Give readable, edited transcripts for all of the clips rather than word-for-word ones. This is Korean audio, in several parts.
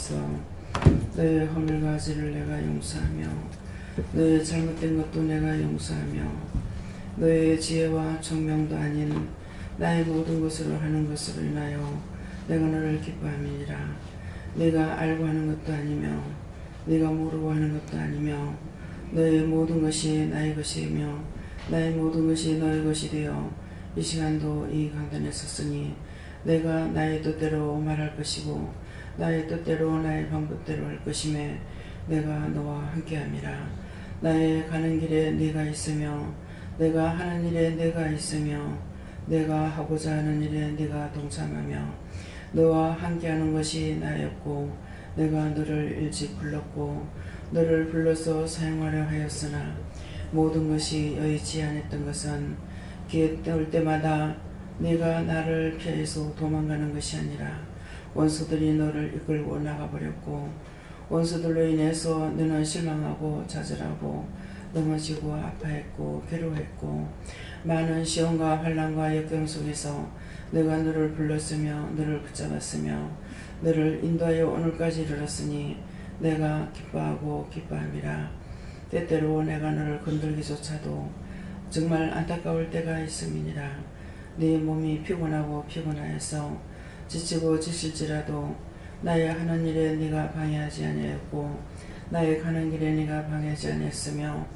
있어 너의 허물과 죄를 내가 용서하며 너의 잘못된 것도 내가 용서하며 너의 지혜와 총명도 아닌 나의 모든 것으로 하는 것으로 인하여 내가 너를 기뻐함이니라. 네가 알고 하는 것도 아니며 네가 모르고 하는 것도 아니며 너의 모든 것이 나의 것이며 나의 모든 것이 너의 것이 되어 이 시간도 이 강단에 섰으니 내가 나의 뜻대로 말할 것이고 나의 뜻대로 나의 방법대로 할 것임에 내가 너와 함께함이라. 나의 가는 길에 네가 있으며 내가 하는 일에 네가 있으며 내가 하고자 하는 일에 네가 동참하며 너와 함께하는 것이 나였고 내가 너를 일찍 불렀고 너를 불러서 사용하려 하였으나 모든 것이 여의치 않았던 것은 기회 올 때마다 네가 나를 피해서 도망가는 것이 아니라 원수들이 너를 이끌고 나가버렸고 원수들로 인해서 너는 실망하고 좌절하고 넘어지고 아파했고 괴로워했고 많은 시험과 환난과 역경 속에서 내가 너를 불렀으며 너를 붙잡았으며 너를 인도하여 오늘까지 이르렀으니 내가 기뻐하고 기뻐함이라. 때때로 내가 너를 건들기조차도 정말 안타까울 때가 있음이니라. 네 몸이 피곤하고 피곤하여서 지치고 지칠지라도 나의 하는 일에 네가 방해하지 아니하였고 나의 가는 길에 네가 방해하지 아니했으며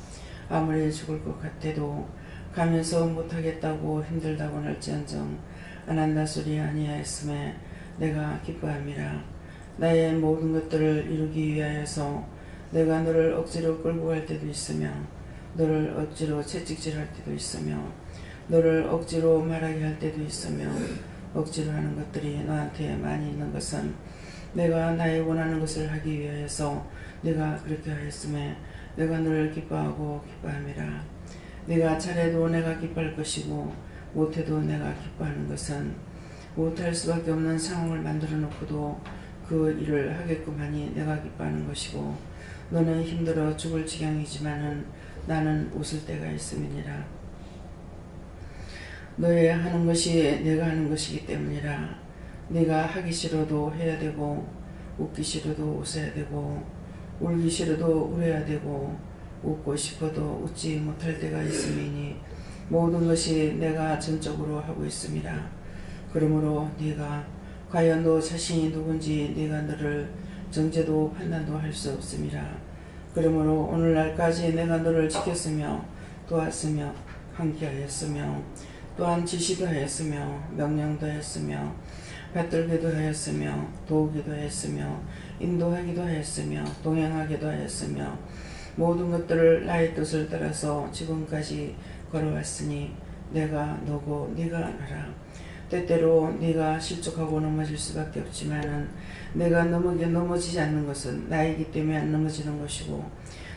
아무리 죽을 것 같아도 가면서 못하겠다고 힘들다고 할지언정 안 한다 소리 아니하였음에 내가 기뻐함이라. 나의 모든 것들을 이루기 위하여서 내가 너를 억지로 끌고 갈 때도 있으며 너를 억지로 채찍질할 때도 있으며 너를 억지로 말하게 할 때도 있으며 억지로 하는 것들이 너한테 많이 있는 것은 내가 나의 원하는 것을 하기 위하여서 네가 그렇게 하였음에 내가 너를 기뻐하고 기뻐함이라. 네가 잘해도 내가 기뻐할 것이고 못해도 내가 기뻐하는 것은 못할 수밖에 없는 상황을 만들어 놓고도 그 일을 하게끔 하니 내가 기뻐하는 것이고 너는 힘들어 죽을 지경이지만은 나는 웃을 때가 있음이니라. 너의 하는 것이 내가 하는 것이기 때문이라. 네가 하기 싫어도 해야 되고 웃기 싫어도 웃어야 되고 울기 싫어도 울어야 되고 웃고 싶어도 웃지 못할 때가 있음이니 모든 것이 내가 전적으로 하고 있음이라. 그러므로 네가 과연 너 자신이 누군지 네가 너를 정죄도 판단도 할 수 없음이라. 그러므로 오늘날까지 내가 너를 지켰으며 도왔으며 함께하였으며 또한 지시도 하였으며 명령도 하였으며 받들기도 하였으며 도우기도 하였으며 인도하기도 하였으며 동행하기도 하였으며 모든 것들을 나의 뜻을 따라서 지금까지 걸어왔으니 내가 너고 네가 나라. 때때로 네가 실족하고 넘어질 수밖에 없지만은 내가 넘어지지 않는 것은 나이기 때문에 안 넘어지는 것이고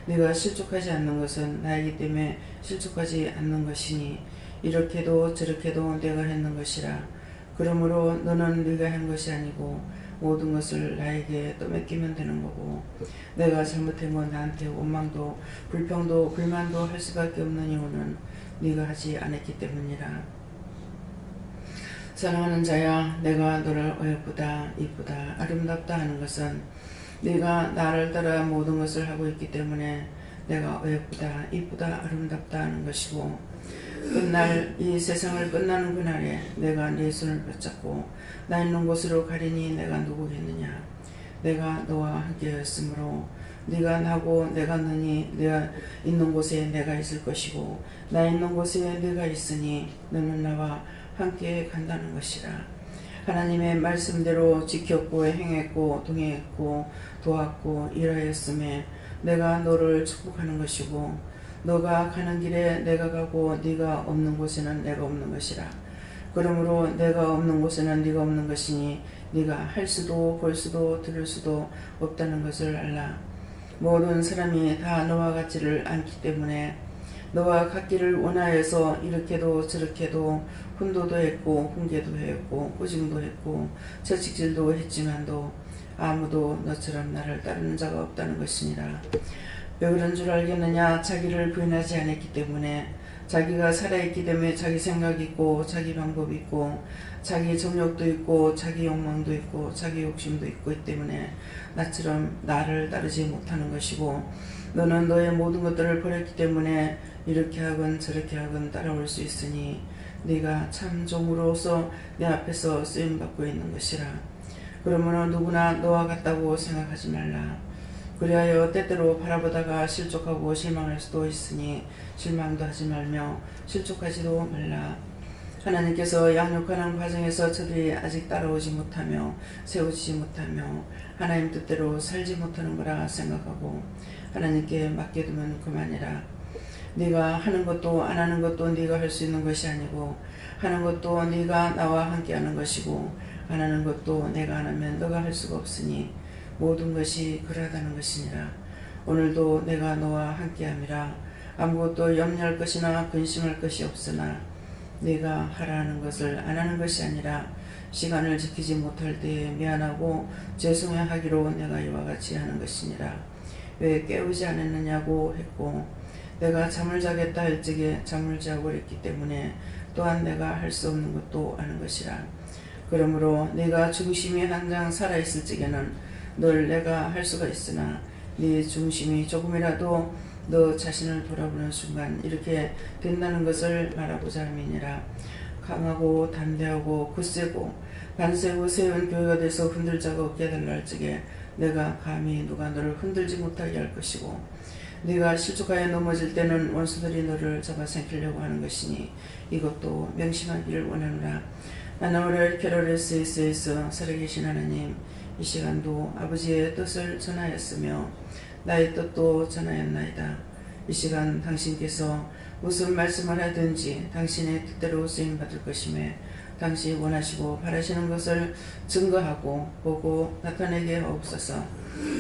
네가 실족하지 않는 것은 나이기 때문에 실족하지 않는 것이니 이렇게도 저렇게도 내가 했는 것이라. 그러므로 너는 네가 한 것이 아니고 모든 것을 나에게 떠맡기면 되는 거고 내가 잘못하면 나한테 원망도 불평도 불만도 할 수밖에 없는 이유는 네가 하지 않았기 때문이라. 사랑하는 자야, 내가 너를 어여쁘다 이쁘다 아름답다 하는 것은 네가 나를 따라 모든 것을 하고 있기 때문에 내가 어여쁘다 이쁘다 아름답다 하는 것이고 끝날 이 세상을 끝나는 그날에 내가 네 손을 붙잡고 나 있는 곳으로 가리니 내가 누구겠느냐. 내가 너와 함께였으므로 네가 나고 내가 너니 내가 있는 곳에 내가 있을 것이고 나 있는 곳에 네가 있으니 너는 나와 함께 간다는 것이라. 하나님의 말씀대로 지켰고 행했고 동행했고 도왔고 일하였음에 내가 너를 축복하는 것이고 너가 가는 길에 내가 가고 네가 없는 곳에는 내가 없는 것이라. 그러므로 내가 없는 곳에는 네가 없는 것이니 네가 할 수도 볼 수도 들을 수도 없다는 것을 알라. 모든 사람이 다 너와 같지를 않기 때문에 너와 같기를 원하여서 이렇게도 저렇게도 훈도도 했고 훈계도 했고 꾸중도 했고 채찍질도 했지만도 아무도 너처럼 나를 따르는 자가 없다는 것이니라. 왜 그런 줄 알겠느냐. 자기를 부인하지 않았기 때문에 자기가 살아있기 때문에 자기 생각 있고 자기 방법 있고 자기 정욕도 있고 자기 욕망도 있고 자기 욕심도 있고 있기 때문에 나처럼 나를 따르지 못하는 것이고, 너는 너의 모든 것들을 버렸기 때문에 이렇게 하건 저렇게 하건 따라올 수 있으니 네가 참 종으로서 내 앞에서 쓰임받고 있는 것이라. 그러므로 누구나 너와 같다고 생각하지 말라. 그리하여 때때로 바라보다가 실족하고 실망할 수도 있으니 실망도 하지 말며 실족하지도 말라. 하나님께서 양육하는 과정에서 저들이 아직 따라오지 못하며 세워지지 못하며 하나님 뜻대로 살지 못하는 거라 생각하고 하나님께 맡겨두면 그만이라. 네가 하는 것도 안 하는 것도 네가 할 수 있는 것이 아니고, 하는 것도 네가 나와 함께 하는 것이고, 안 하는 것도 내가 안 하면 너가 할 수가 없으니 모든 것이 그러하다는 것이니라. 오늘도 내가 너와 함께함이라. 아무것도 염려할 것이나 근심할 것이 없으나 네가 하라 하는 것을 안 하는 것이 아니라 시간을 지키지 못할 때에 미안하고 죄송해 하기로 내가 이와 같이 하는 것이니라. 왜 깨우지 않았느냐고 했고, 내가 잠을 자겠다 할 적에 잠을 자고 그랬기 때문에 또한 내가 할 수 없는 것도 아는 것이라. 그러므로 네가 중심이 항상 살아있을 적에는 늘 내가 할 수가 있으나 네 중심이 조금이라도 너 자신을 돌아보는 순간 이렇게 된다는 것을 말하고자 함이니라. 강하고 담대하고 굳세고 반세고 세운 교회가 돼서 흔들 자가 없게 해달라 할 적에 내가 감히 누가 너를 흔들지 못하게 할 것이고, 네가 실족하여 넘어질 때는 원수들이 너를 잡아삼키려고 하는 것이니 이것도 명심하기를 원하노라. 나는 캐롤에스에서 살아계신 하나님, 이 시간도 아버지의 뜻을 전하였으며 나의 뜻도 전하였나이다. 이 시간 당신께서 무슨 말씀을 하든지 당신의 뜻대로 쓰임받을 것임에 당신이 원하시고 바라시는 것을 증거하고 보고 나타내게 하옵소서.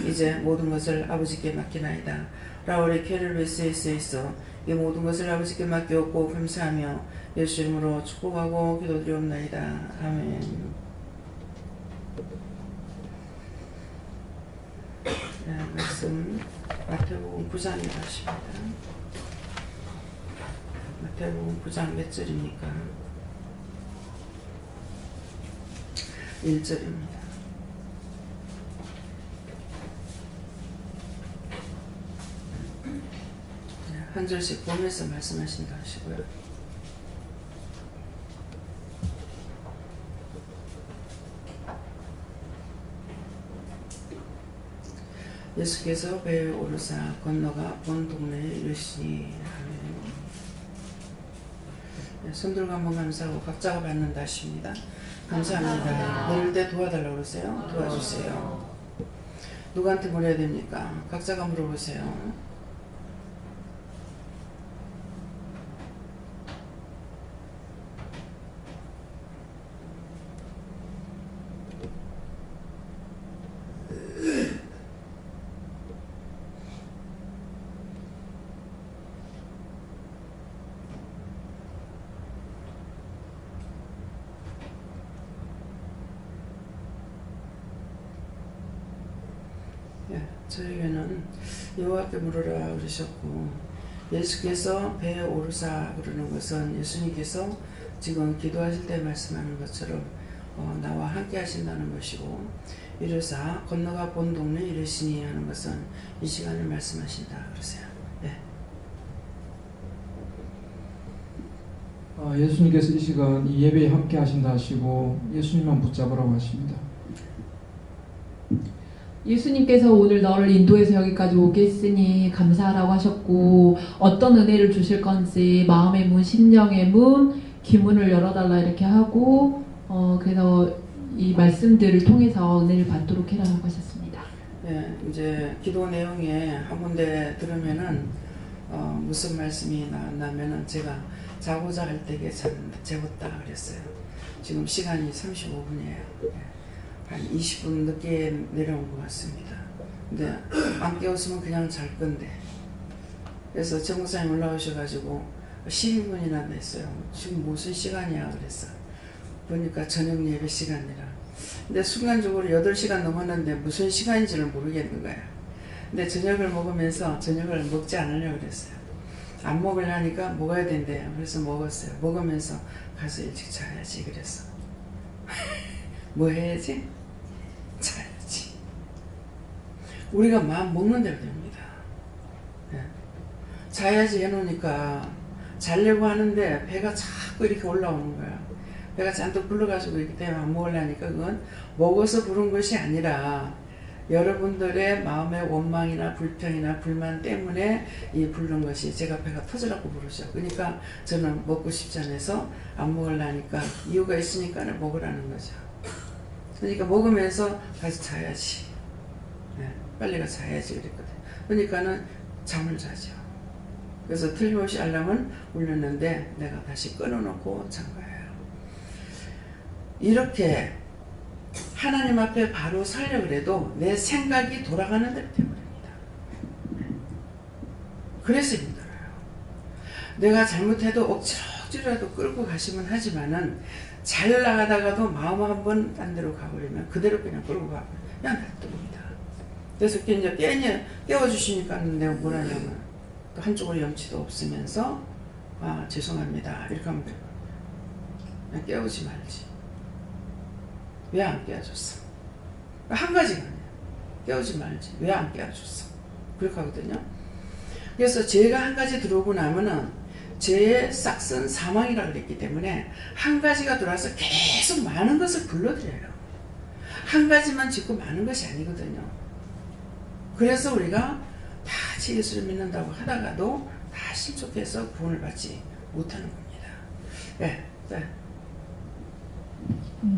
이제 모든 것을 아버지께 맡기나이다. 라울의 캐롤에스에서 이 모든 것을 아버지께 맡기옵고 감사하며 예수 이름으로 축복하고 기도드리옵나이다. 아멘. 네, 말씀 마태복음 9장에 가십니다. 마태복음 9장 몇 절입니까? 1절입니다. 한 절씩 보면서 말씀하신다 하시고요. 예수께서 배에 오르사 건너가 본 동네에 이르시니. 아멘. 손들고 한번 감사하고 각자가 받는다 하십니다. 감사합니다. 내릴 때 도와달라고 그러세요. 도와주세요. 누구한테 물어야 됩니까? 각자가 물어보세요. 저에게는 여호와께 물으라 그러셨고, 예수께서 배에 오르사 그러는 것은 예수님께서 지금 기도하실 때 말씀하는 것처럼 나와 함께 하신다는 것이고, 이르사 건너가 본 동네 이르시니 하는 것은 이 시간을 말씀하신다 그러세요. 네. 예수님께서 이 시간 이 예배에 함께 하신다 하시고 예수님만 붙잡으라고 하십니다. 예수님께서 오늘 너를 인도해서 여기까지 오게 했으니 감사하라고 하셨고, 어떤 은혜를 주실 건지 마음의 문, 심령의 문, 기문을 열어달라 이렇게 하고, 그래서 이 말씀들을 통해서 은혜를 받도록 해라고 하셨습니다. 네, 이제 기도 내용에 한 군데 들으면은 무슨 말씀이 나왔냐면은 제가 자고자 할 때에 재웠다 그랬어요. 지금 시간이 35분이에요. 한 20분 늦게 내려온 것 같습니다. 근데 안 깨웠으면 그냥 잘 건데. 그래서 정목사님 올라오셔가지고 12분이나 됐어요. 지금 무슨 시간이야 그랬어. 보니까 저녁 예배 시간이라. 근데 순간적으로 8시간 넘었는데 무슨 시간인지를 모르겠는 거야. 근데 저녁을 먹으면서 저녁을 먹지 않으려고 그랬어요. 안 먹으려니까 먹어야 된대요. 그래서 먹었어요. 먹으면서 가서 일찍 자야지 그랬어. 뭐 해야지? 자야지. 우리가 마음 먹는 대로 됩니다. 예. 자야지 해놓으니까 자려고 하는데 배가 자꾸 이렇게 올라오는 거야. 배가 잔뜩 불러가지고 있기 때문에 안 먹으려니까 그건 먹어서 부른 것이 아니라 여러분들의 마음의 원망이나 불평이나 불만 때문에 이 부른 것이 제가 배가 터지라고 부르죠. 그러니까 저는 먹고 싶지 않아서 안 먹으려니까 이유가 있으니까 먹으라는 거죠. 그러니까 먹으면서 가서 자야지. 네, 빨리 가서 자야지 그랬거든. 그러니까는 잠을 자죠. 그래서 틀림없이 알람은 울렸는데 내가 다시 끊어놓고 잔 거예요. 이렇게 하나님 앞에 바로 서려고 해도 내 생각이 돌아가는 대로 되어버립니다. 그래서 힘들어요. 내가 잘못해도 억지로라도 끌고 가시면 하지만은 잘 나가다가도 마음 한번 딴 데로 가버리면 그대로 그냥 끌고 가버려요. 그냥 놔둡니다. 그래서 이제 깨워주시니까 내가 뭘 하냐면 또 한쪽으로 염치도 없으면서 아 죄송합니다 이렇게 하면 돼요. 그냥 깨우지 말지. 왜 안 깨워줬어? 한 가지가 아니에요. 깨우지 말지. 왜 안 깨워줬어? 그렇게 하거든요. 그래서 죄가 한 가지 들어오고 나면은 죄의 싹은 사망이라고 그랬기 때문에 한 가지가 들어와서 계속 많은 것을 불러들여요. 한 가지만 짓고 많은 것이 아니거든요. 그래서 우리가 다 예수를 믿는다고 하다가도 다 실족해서 구원을 받지 못하는 겁니다. 네, 네.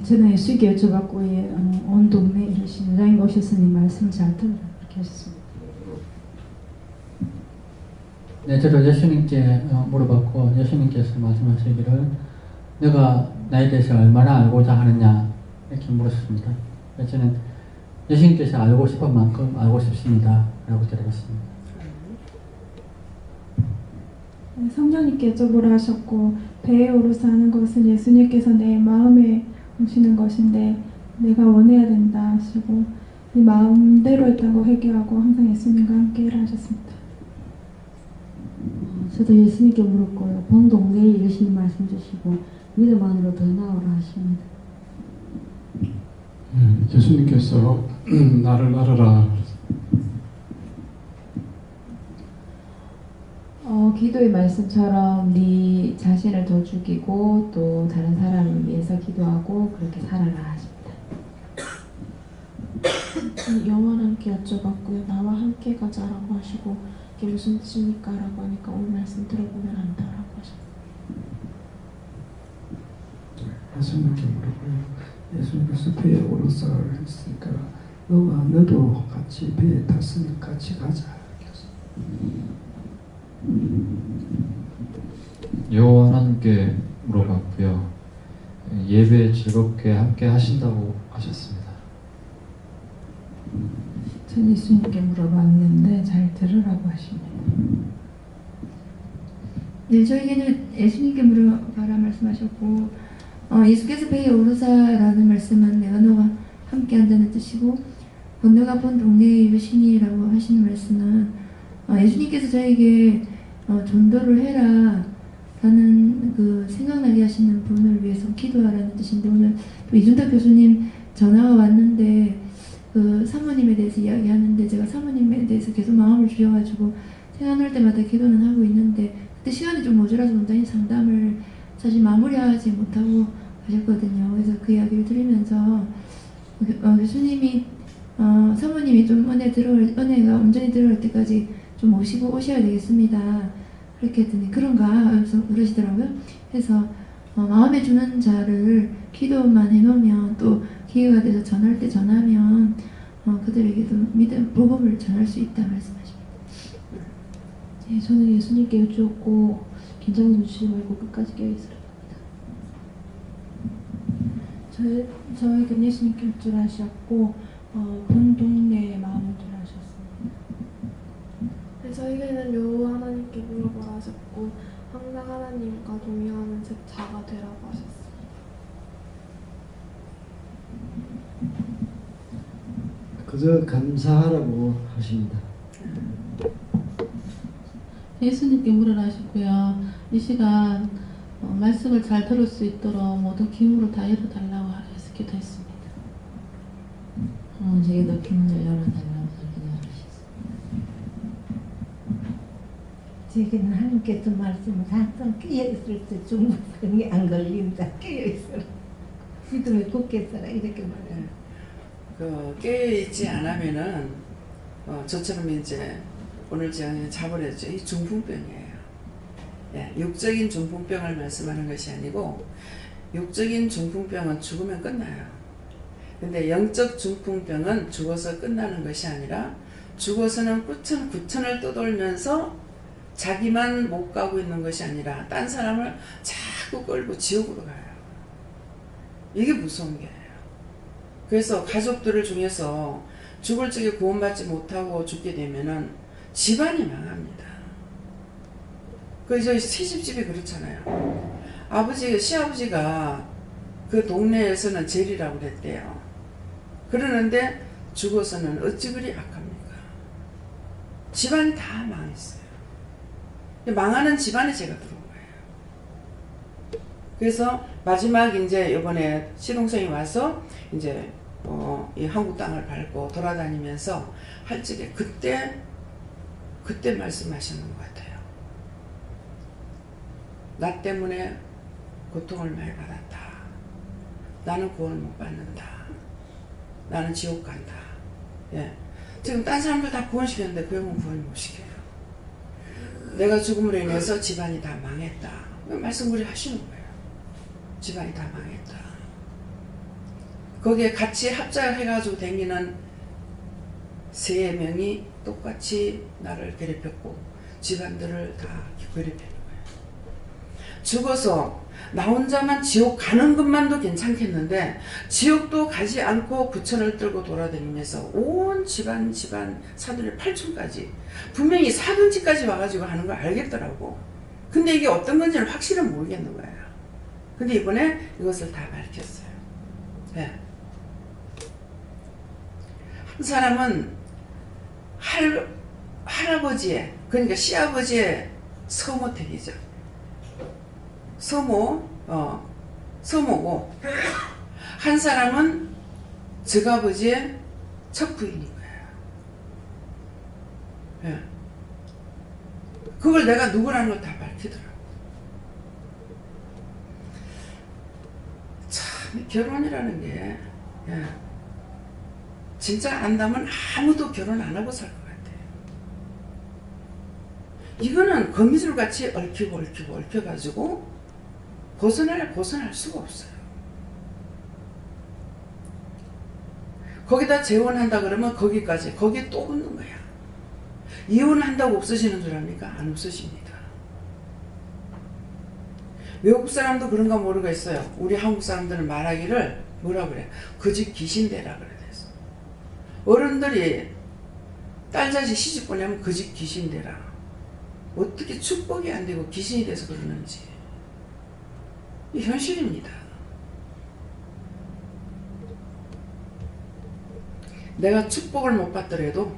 저는 예수님께 여쭤봤고 온 동네에 이르신 여장님이 오셨으니 말씀을 잘 들으라 그렇게 하셨습니다. 네, 저도 예수님께 물어봤고 예수님께서 말씀하시기를 내가 나에 대해서 얼마나 알고자 하느냐 이렇게 물었습니다. 그래서 저는 예수님께서 알고 싶은 만큼 알고 싶습니다 라고 드려봤습니다. 성령님께 여쭤보라 하셨고 배에 오르서 하는 것은 예수님께서 내 마음에 오시는 것인데 내가 원해야 된다 하시고 네 마음대로 했다고 회개하고 항상 예수님과 함께 일을 하셨습니다. 저도 예수님께 물었고요. 본 동네에 이르시니 말씀 주시고 믿음 안으로 더 나오라 하십니다. 예수님께서 나를 알아라. 기도의 말씀처럼 네 자신을 더 죽이고 또 다른 사람을 위해서 기도하고 그렇게 살아라 하십니다. 영원함께 여쭤봤고요. 나와 함께 가자라고 하시고 이게 무슨 뜻입니까? 라고 하니까 오늘 말씀 들어보면 안다라고 하셨습니다. 예수님께 물어봐요. 예수님께서 배에 오르서 했으니까 너와 너도 같이 배에 탔으니 같이 가자. 여호와 하나님께 물어봤고요. 예배 즐겁게 함께 하신다고 하셨습니다. 전 예수님께 물어봤는데 잘 들으라고 하십니다. 네, 저에게는 예수님께 물어봐라 말씀하셨고 예수께서 배에 오르사라는 말씀은 내가 너와 함께 한다는 뜻이고 너가 본 동네에 이르시니라고 하시는 말씀은 예수님께서 저에게 전도를 해라 라는 그 생각나게 하시는 분을 위해서 기도하라는 뜻인데 오늘 또 이준탁 교수님 전화가 왔는데 그 사모님에 대해서 이야기하는데 제가 사모님에 대해서 계속 마음을 주셔가지고 생각날 때마다 기도는 하고 있는데 그때 시간이 좀 모자라서 온전히 상담을 사실 마무리하지 못하고 가셨거든요. 그래서 그 이야기를 들으면서 교수님이 사모님이 좀 은혜가 온전히 들어올 때까지 좀 모시고 오셔야 되겠습니다. 그렇게 했더니 그런가 그러시더라고요. 그래서 마음에 주는 자를 기도만 해놓으면 또 기회가 돼서 전할 때 전하면 그들에게도 믿음 복음을 전할 수 있다 말씀하십니다. 네, 저는 예수님께 여쭈었고 긴장 놓치지 말고 끝까지 깨어있으라 합니다. 저에게 예수님께 여쭈라 하셨고 본 동네의 마음을 들라 하셨습니다. 네, 저에게는 여호와 하나님께 물어보라 하셨고 항상 하나님과 동행하는 즉 자가 되라고 하셨습니다. 그저 감사하라고 하십니다. 예수님께 물으라 하셨고요. 이 시간 말씀을 잘 들을 수 있도록 모든 기물을 다 열어달라고 하셨습니다. 기도했습니다. 저희도 기문을 열어달라고 기도하셨습니다. 저에게는 하나님께서 말씀을 항상 깨어있을 때 중풍병이 안 걸린다. 깨어있어라. 믿음에 굳게 있어라. 이렇게 말해요. 깨어있지 않으면은 저처럼 이제 오늘 제가 잡으랬죠. 이 중풍병이에요. 예, 육적인 중풍병을 말씀하는 것이 아니고 육적인 중풍병은 죽으면 끝나요. 근데 영적 중풍병은 죽어서 끝나는 것이 아니라 죽어서는 구천을 떠돌면서 자기만 못 가고 있는 것이 아니라 딴 사람을 자꾸 끌고 지옥으로 가요. 이게 무서운 게예요. 그래서 가족들을 중에서 죽을 적에 구원받지 못하고 죽게 되면은 집안이 망합니다. 저희 시집집이 그렇잖아요. 시아버지가 그 동네에서는 제리라고 그랬대요. 그러는데 죽어서는 어찌 그리 악합니까? 집안이 다 망했어요. 망하는 집안에 제가 들어온 거예요. 그래서 마지막 이제 이번에 시동생이 와서 이제 이 한국 땅을 밟고 돌아다니면서 할 적에 그때 말씀하시는 것 같아요. 나 때문에 고통을 많이 받았다. 나는 구원을 못 받는다. 나는 지옥 간다. 예. 지금 딴 사람들 다 구원시켰는데 그 형은 구원 못 시켜요. 내가 죽음으로 인해서 집안이 다 망했다. 말씀을 하시는 거예요. 집안이 다 망했다. 거기에 같이 합작해가지고 다니는 3명이 똑같이 나를 괴롭혔고 집안들을 다 괴롭히는 거예요. 죽어서 나 혼자만 지옥 가는 것만도 괜찮겠는데 지옥도 가지 않고 구천을 들고 돌아다니면서 온 집안 사돈의 8촌까지 분명히 사돈집까지 와가지고 하는 걸 알겠더라고. 근데 이게 어떤 건지는 확실히 모르겠는 거예요. 근데 이번에 이것을 다 밝혔어요. 네. 한 사람은 할아버지의, 그러니까 시아버지의 서모택이죠. 서모고 한 사람은 적아버지의 첫 부인인 거예요. 예. 그걸 내가 누구라는 걸 다 밝히더라고. 참 결혼이라는 게 진짜 안다면 아무도 결혼 안 하고 살 것 같아요. 이거는 거미줄같이 얽혀가지고 벗어날 수가 없어요. 거기다 재혼한다 그러면 거기까지, 거기에 또 붙는 거야. 이혼한다고 없어지는 줄 압니까? 안 없어집니다. 외국 사람도 그런가 모르겠어요. 우리 한국 사람들은 말하기를 뭐라 그래? 그 집 귀신대라 그래. 어른들이 딸 자식 시집 보내면 그 집 귀신대라. 어떻게 축복이 안 되고 귀신이 돼서 그러는지. 이 현실입니다. 내가 축복을 못 받더라도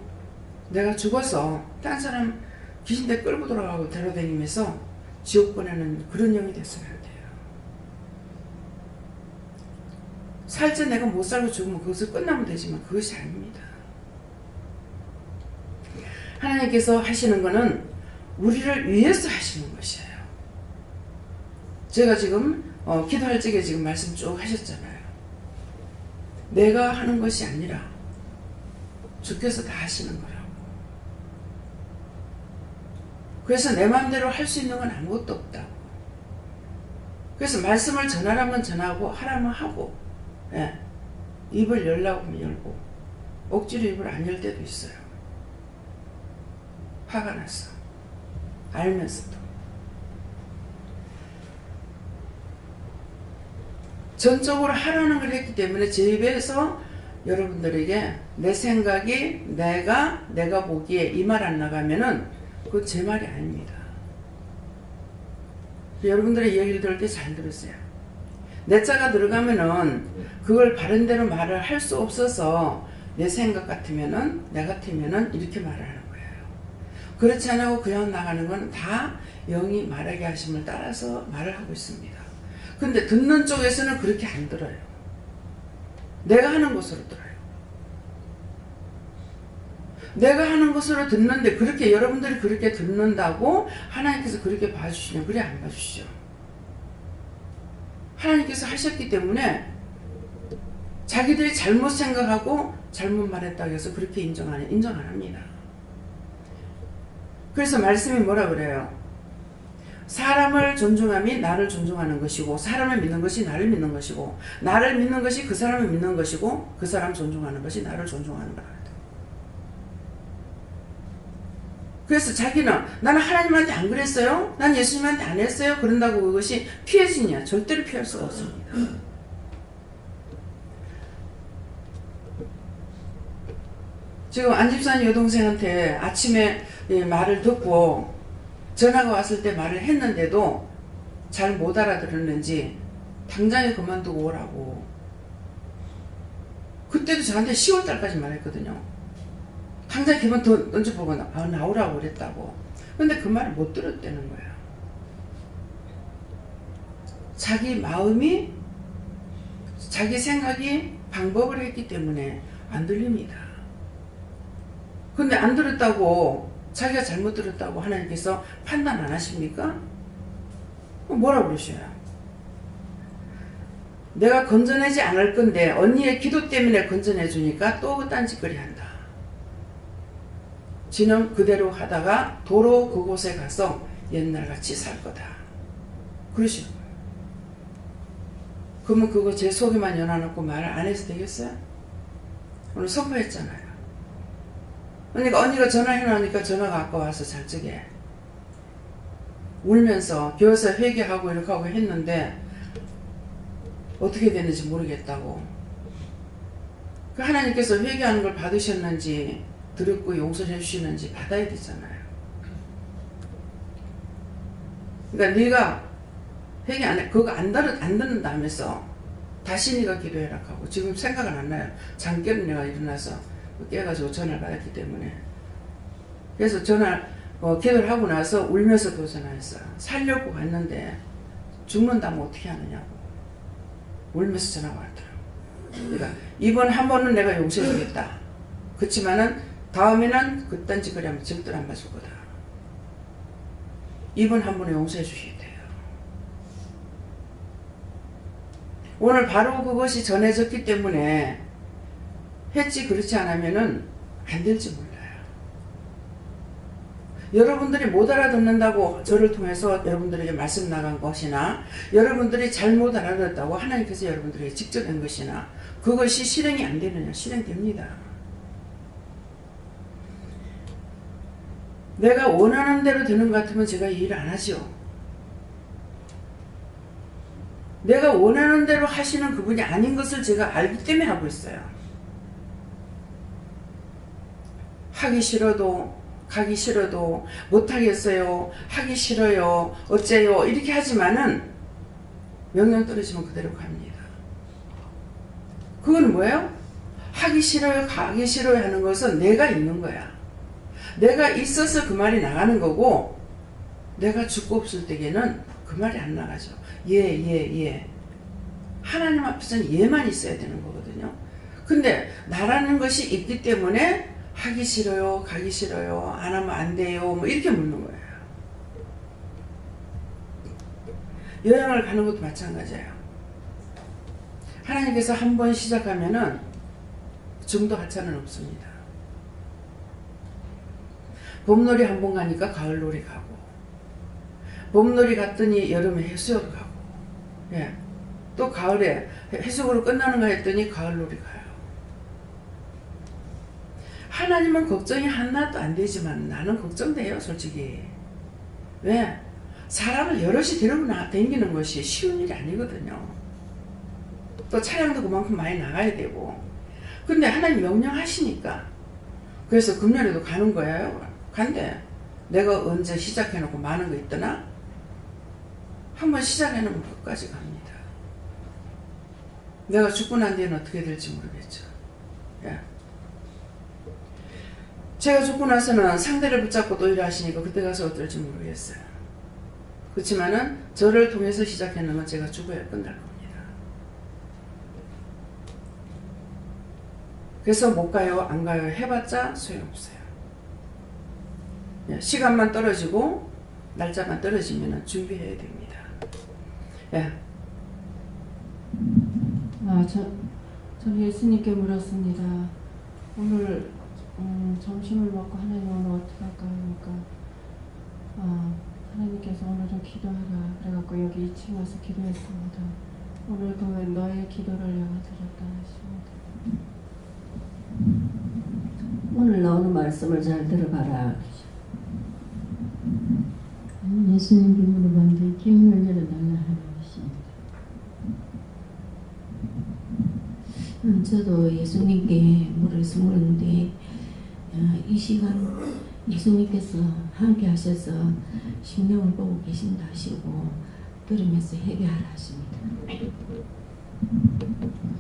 내가 죽어서 딴 사람 귀신대 끌고 돌아가고 데려다니면서 지옥 보내는 그런 영이 됐어야 돼요. 살때 내가 못 살고 죽으면 그것을 끝나면 되지만 그것이 아닙니다. 하나님께서 하시는 것은 우리를 위해서 하시는 것이에요. 제가 지금 기도할 적에 지금 말씀 쭉 하셨잖아요. 내가 하는 것이 아니라 주께서 다 하시는 거라고. 그래서 내 마음대로 할 수 있는 건 아무것도 없다고. 그래서 말씀을 전하라면 전하고 하라면 하고, 예. 입을 열라고 하면 열고 억지로 입을 안 열 때도 있어요. 화가 나서 알면서도. 전적으로 하라는 걸 했기 때문에 제 입에서 여러분들에게 내 생각이 내가 보기에 이 말 안 나가면은 그건 제 말이 아닙니다. 여러분들의 얘기를 들을 때 잘 들으세요. 내 자가 들어가면은 그걸 바른 대로 말을 할 수 없어서 내 생각 같으면은, 내 같으면은 이렇게 말을 하는 거예요. 그렇지 않고 그냥 나가는 건 다 영이 말하게 하심을 따라서 말을 하고 있습니다. 근데 듣는 쪽에서는 그렇게 안 들어요. 내가 하는 것으로 들어요. 내가 하는 것으로 듣는데 그렇게 여러분들이 그렇게 듣는다고 하나님께서 그렇게 봐주시냐? 그래 안 봐주시죠. 하나님께서 하셨기 때문에 자기들이 잘못 생각하고 잘못 말했다고 해서 그렇게 인정 안 합니다. 그래서 말씀이 뭐라 그래요? 사람을 존중함이 나를 존중하는 것이고 사람을 믿는 것이 나를 믿는 것이고 나를 믿는 것이 그 사람을 믿는 것이고 그 사람 존중하는 것이 나를 존중하는 거다. 그래서 자기는 나는 하나님한테 안 그랬어요? 난 예수님한테 안 했어요? 그런다고 그것이 피해지냐? 절대로 피할 수가 없습니다. 지금 안집사님 여동생한테 아침에 말을 듣고 전화가 왔을 때 말을 했는데도 잘 못 알아들었는지 당장에 그만두고 오라고. 그때도 저한테 10월달까지 말했거든요. 당장 기분 던져보고 나오라고 그랬다고. 근데 그 말을 못 들었다는 거야. 자기 마음이 자기 생각이 방법을 했기 때문에 안 들립니다. 근데 안 들었다고 자기가 잘못 들었다고 하나님께서 판단 안 하십니까? 뭐라 그러셔요? 내가 건져내지 않을 건데 언니의 기도 때문에 건져내 주니까 또 딴짓거리 한다. 지는 그대로 하다가 도로 그곳에 가서 옛날같이 살 거다. 그러시는 거예요. 그러면 그거 제 속에만 연화놓고 말을 안 해서 되겠어요? 오늘 선포했잖아요. 그러니까 언니가 전화해놓으니까 전화가 아까 와서 잘 적에 울면서 교회에서 회개하고 이렇게 하고 했는데 어떻게 되는지 모르겠다고. 그 하나님께서 회개하는 걸 받으셨는지 들었고 용서해 주시는지 받아야 되잖아요. 그러니까 네가 회개 안 해, 그거 안 듣는다면서 다시 네가 기도해라 하고 지금 생각은 안 나요. 잠결에 내가 일어나서 깨가지고 전화를 받았기 때문에. 그래서 기도를 하고 나서 울면서 또 전화했어요. 살려고 갔는데 죽는다면 어떻게 하느냐고 울면서 전화가 왔더라고. 그러니까 이번 한 번은 내가 용서해 주겠다. 그렇지만은 다음에는 그딴 짓거리 하면 절대로 안 봐줄 거다. 이번 한 번에 용서해 주시겠대요. 오늘 바로 그것이 전해졌기 때문에 했지 그렇지 않으면은 안 될지 몰라요. 여러분들이 못 알아듣는다고 저를 통해서 여러분들에게 말씀 나간 것이나 여러분들이 잘못 알아듣었다고 하나님께서 여러분들에게 직접 한 것이나 그것이 실행이 안 되느냐? 실행됩니다. 내가 원하는 대로 되는 것 같으면 제가 이 일을 안 하죠. 내가 원하는 대로 하시는 그분이 아닌 것을 제가 알기 때문에 하고 있어요. 하기 싫어도 가기 싫어도 못하겠어요. 하기 싫어요. 어째요. 이렇게 하지만은 명령 떨어지면 그대로 갑니다. 그건 뭐예요? 하기 싫어요. 가기 싫어요 하는 것은 내가 있는 거야. 내가 있어서 그 말이 나가는 거고 내가 죽고 없을 때에는 그 말이 안 나가죠. 예. 하나님 앞에서는 예만 있어야 되는 거거든요. 근데 나라는 것이 있기 때문에 하기 싫어요. 가기 싫어요. 안 하면 안 돼요. 뭐 이렇게 묻는 거예요. 여행을 가는 것도 마찬가지예요. 하나님께서 한 번 시작하면은 중도 하차는 없습니다. 봄놀이 한 번 가니까 가을놀이 가고 봄놀이 갔더니 여름에 해수욕 가고 예. 또 가을에 해수욕으로 끝나는 거 했더니 가을놀이 가요. 하나님은 걱정이 하나도 안 되지만 나는 걱정돼요 솔직히. 왜? 사람을 여럿이 데리고 다니는 것이 쉬운 일이 아니거든요. 또 차량도 그만큼 많이 나가야 되고 근데 하나님 명령하시니까 그래서 금년에도 가는 거예요. 간대. 내가 언제 시작해놓고 많은 거 있더나? 한번 시작해놓으면 끝까지 갑니다. 내가 죽고 난 뒤에는 어떻게 될지 모르겠죠. 예. 제가 죽고 나서는 상대를 붙잡고 또 일하시니까 그때 가서 어떨지 모르겠어요. 그렇지만은 저를 통해서 시작해놓으면 제가 죽어야 끝날 겁니다. 그래서 못 가요, 안 가요 해봤자 소용없어요. 예, 시간만 떨어지고 날짜만 떨어지면 준비해야 됩니다. 예. 전 예수님께 물었습니다. 오늘 점심을 먹고 하나님 오늘 어떻게 할까 하니까 하나님께서 오늘 좀 기도하라 그래갖고 여기 2층 와서 기도했습니다. 오늘 그 너의 기도를 내가 드렸다 하십니다. 오늘 나오는 말씀을 잘 들어봐라. 예수님께 물어봤는데 기문을 열어달라 하는 것입니다. 저도 예수님께 물었는데 이 시간 예수님께서 함께 하셔서 심령을 보고 계신다 하시고 들으면서 해결하라 하십니다.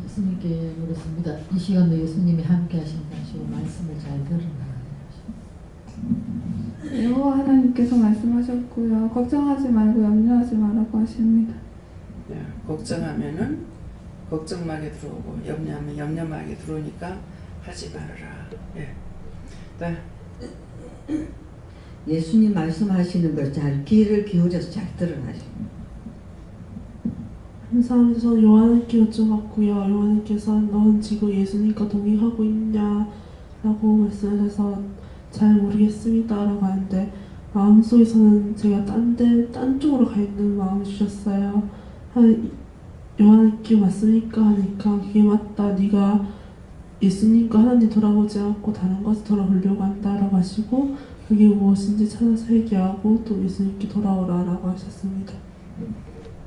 예수님께 물었습니다. 이 시간도 예수님이 함께 하신다 하시고 말씀을 잘 들으라. 여호와 하나님께서 말씀하셨고요. 걱정하지 말고 염려하지 말라고 하십니다. 예, 걱정하면은 걱정막에 들어오고 염려하면 염려막에 들어오니까 하지 말아라. 예. 네. 예수님 말씀하시는 걸 잘 귀를 기울여서 잘 들어가십니다. 감사합니다. 요한님께 여쭤봤고요. 요한님께서 넌 지금 예수님과 동행하고 있냐? 라고 말씀하셔서 잘 모르겠습니다. 라고 하는데 마음속에서는 제가 딴 쪽으로 가 있는 마음을 주셨어요. 요한님께 맞습니까? 하니까 그게 맞다. 네가 예수님과 하나님 돌아보지 않고 다른 것을 돌아보려고 한다라고 하시고 그게 무엇인지 찾아서 회개하고 또 예수님께 돌아오라라고 하셨습니다.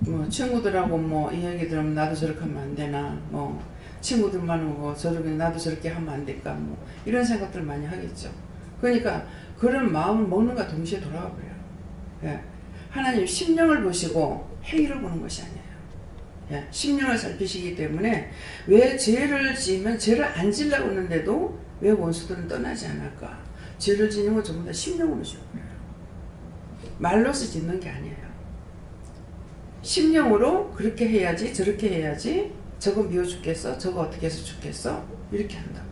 뭐 친구들하고 뭐 이야기 들으면 나도 저렇게 하면 안 되나, 뭐 친구들만 오고 저렇게 나도 저렇게 하면 안 될까, 뭐 이런 생각들 많이 하겠죠. 그러니까 그런 마음을 먹는가 동시에 돌아가 버려요. 예. 하나님 심령을 보시고 행위를 보는 것이 아니에요. 예. 심령을 살피시기 때문에 왜 죄를 지으면 죄를 안 지으려고 하는데도 왜 원수들은 떠나지 않을까? 죄를 지는 건 전부 다 심령으로 지어버려요. 말로서 짓는 게 아니에요. 심령으로 그렇게 해야지 저렇게 해야지 저거 미워 죽겠어 저거 어떻게 해서 죽겠어 이렇게 한다고.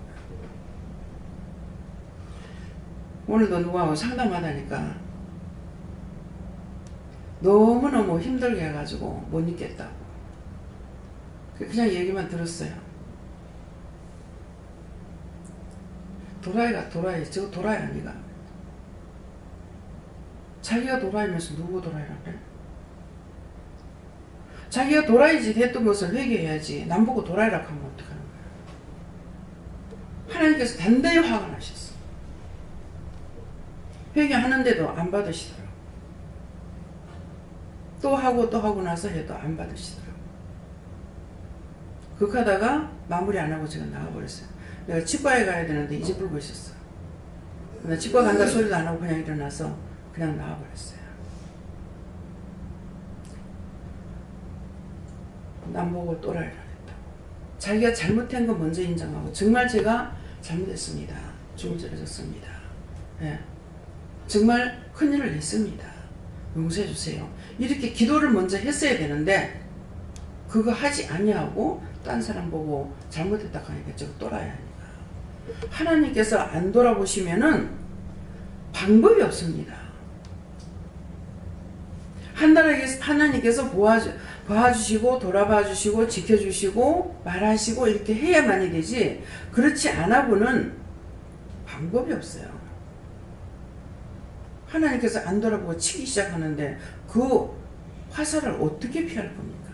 오늘도 누구하고 상담하다니까 너무너무 힘들게 해가지고 못 있겠다고 그냥 얘기만 들었어요. 도라이가 도라이 저거 도라이 아니가. 자기가 도라이면서 누구 도라이라 그래? 자기가 도라이짓 했던 것을 회개해야지 남 보고 도라이라고 하면 어떡하는 거야. 하나님께서 단단히 화가 나셨어. 회개하는데도 안 받으시더라고. 또 하고 나서 해도 안 받으시더라고. 그렇게 마무리 안 하고 제가 나가버렸어요. 내가 치과에 가야 되는데 이제 불고 있었어. 나 치과 간다 소리도 안 하고 그냥 일어나서 그냥 나가버렸어요. 남 보고 또라이라 했다고. 자기가 잘못한 거 먼저 인정하고 정말 제가 잘못했습니다. 죽을 죄를 졌습니다. 예. 정말 큰일을 했습니다. 용서해 주세요. 이렇게 기도를 먼저 했어야 되는데 그거 하지 아니하고 딴 사람 보고 잘못했다 하니까 저거 또라이 아니까. 하나님께서 안 돌아보시면은 방법이 없습니다. 하나님께서 봐주시고 돌아봐주시고 지켜주시고 말하시고 이렇게 해야만이 되지 그렇지 않아고는 방법이 없어요. 하나님께서 안 돌아보고 치기 시작하는데 그 화살을 어떻게 피할 겁니까?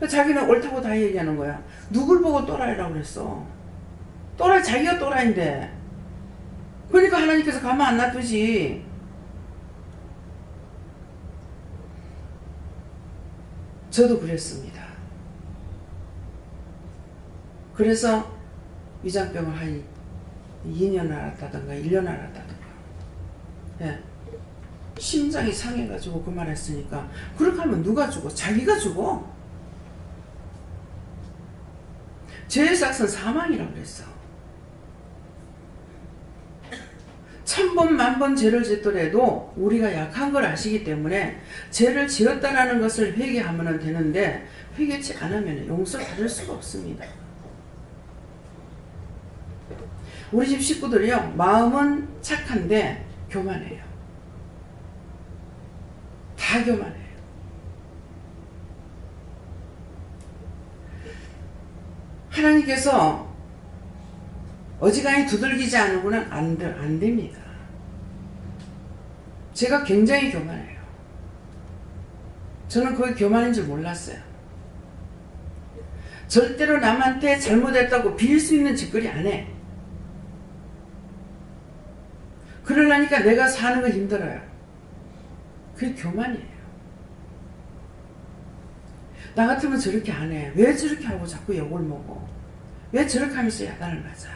자기는 옳다고 다 얘기하는 거야. 누굴 보고 또라이라고 그랬어? 또라이 자기가 또라이인데. 그러니까 하나님께서 가만 안 놔두지. 저도 그랬습니다. 그래서 위장병을 한 2년 앓았다든가 1년 앓았다든가. 예. 심장이 상해가지고 그 말 했으니까 그렇게 하면 누가 죽어? 자기가 죽어. 죄의 삭은 사망이라고 그랬어. 1000번, 10,000번 죄를 짓더라도 우리가 약한 걸 아시기 때문에 죄를 지었다라는 것을 회개하면 되는데 회개치 않으면 용서를 받을 수가 없습니다. 우리 집 식구들이요, 마음은 착한데 교만해요. 다 교만해요. 하나님께서 어지간히 두들기지 않으고는 안 됩니다. 제가 굉장히 교만해요. 저는 그게 교만인 줄 몰랐어요. 절대로 남한테 잘못했다고 빌 수 있는 짓거리 안 해. 그러려니까 내가 사는 거 힘들어요. 그게 교만이에요. 나 같으면 저렇게 안 해. 왜 저렇게 하고 자꾸 욕을 먹어? 왜 저렇게 하면서 야단을 맞아?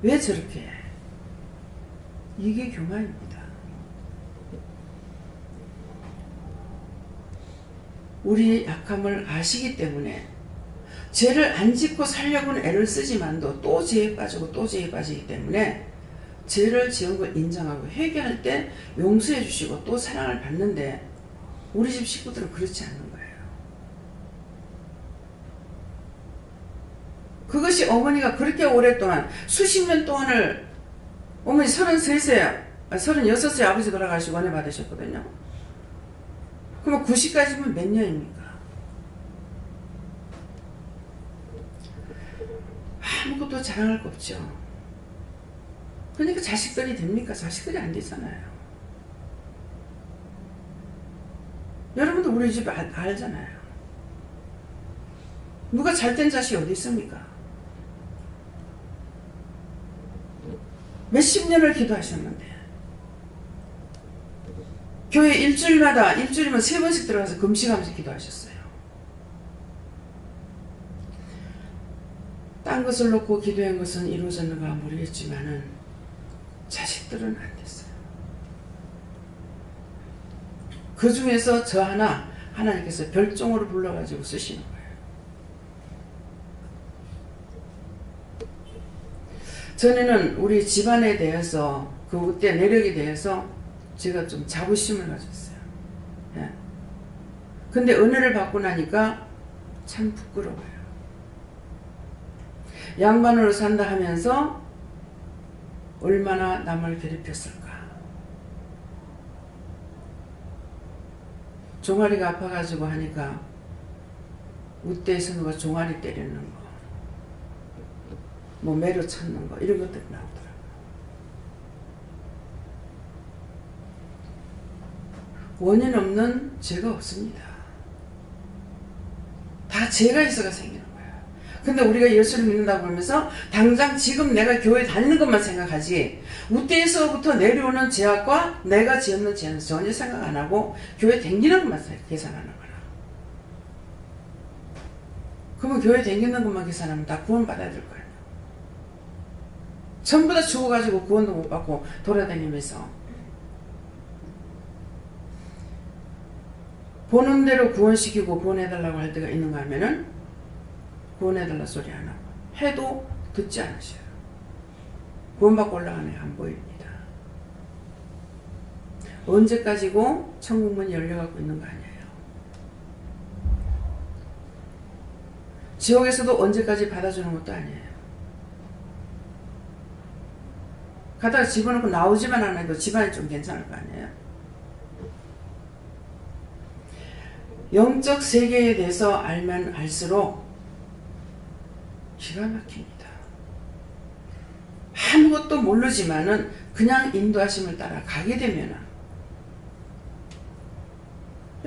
왜 저렇게 해? 이게 교만입니다. 우리의 약함을 아시기 때문에 죄를 안 짓고 살려고는 애를 쓰지만도 또 죄에 빠지고 또 죄에 빠지기 때문에 죄를 지은 걸 인정하고 회개할 때 용서해 주시고 또 사랑을 받는데 우리 집 식구들은 그렇지 않는 거예요. 그것이 어머니가 그렇게 오랫동안 수십 년 동안을 어머니 33세, 36세 아버지 돌아가시고 은혜 받으셨거든요. 그러면 90까지면 몇 년입니까? 아무것도 자랑할 거 없죠. 그러니까 자식들이 됩니까? 자식들이 안 되잖아요. 여러분도 우리 집 알잖아요. 누가 잘된 자식이 어디 있습니까? 몇십 년을 기도하셨는데 교회 일주일이면 3번씩 들어가서 금식하면서 기도하셨어요. 딴 것을 놓고 기도한 것은 이루어졌는가 모르겠지만은 자식들은 안 됐어요. 그 중에서 저 하나님께서 별종으로 불러가지고 쓰시는 거예요. 전에는 우리 집안에 대해서 그때 내력에 대해서 제가 좀 자부심을 가졌어요. 예. 근데 은혜를 받고 나니까 참 부끄러워요. 양반으로 산다 하면서 얼마나 남을 괴롭혔을까. 종아리가 아파가지고 하니까 우대에서 누가 종아리 때리는 거, 뭐 매로 찾는 거 이런 것들이 나오더라고요. 원인 없는 죄가 없습니다. 다 죄가 있어가 생기는 거예요. 근데 우리가 예수를 믿는다고 하면서 당장 지금 내가 교회 다니는 것만 생각하지 우대에서부터 내려오는 죄악과 내가 지었는 죄는 전혀 생각 안 하고 교회 다니는 것만 계산하는 거라. 그러면 교회 다니는 것만 계산하면 다 구원받아야 될 거예요. 전부 다 죽어가지고 구원도 못 받고 돌아다니면서 보는 대로 구원시키고 구원해달라고 할 때가 있는가 하면은 구원해달라 소리 안 하고 해도 듣지 않으셔요. 구원받고 올라가는 게 안 보입니다. 언제까지고 천국문이 열려갖고 있는 거 아니에요. 지옥에서도 언제까지 받아주는 것도 아니에요. 가다가 집어넣고 나오지만 안 해도 집안이 좀 괜찮을 거 아니에요. 영적 세계에 대해서 알면 알수록 기가 막힙니다. 아무것도 모르지만은 그냥 인도하심을 따라 가게 되면은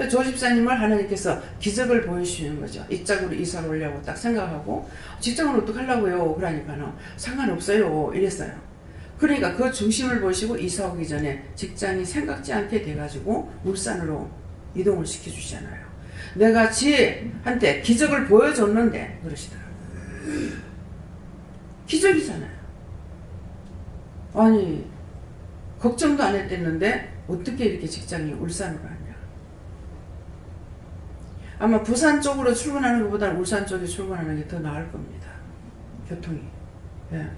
조 집사님을 하나님께서 기적을 보여주시는 거죠. 이짝으로 이사를 오려고 딱 생각하고 직장을 어떡하려고요? 그러니까는 상관없어요. 이랬어요. 그러니까 그 중심을 보시고 이사 오기 전에 직장이 생각지 않게 돼가지고 울산으로 이동을 시켜주시잖아요. 내가 지한테 기적을 보여줬는데 그러시더라고요. 기적이잖아요. 아니 걱정도 안 했댔는데 어떻게 이렇게 직장이 울산으로 왔냐. 아마 부산 쪽으로 출근하는 것보다는 울산 쪽에 출근하는 게 더 나을 겁니다. 교통이. 예.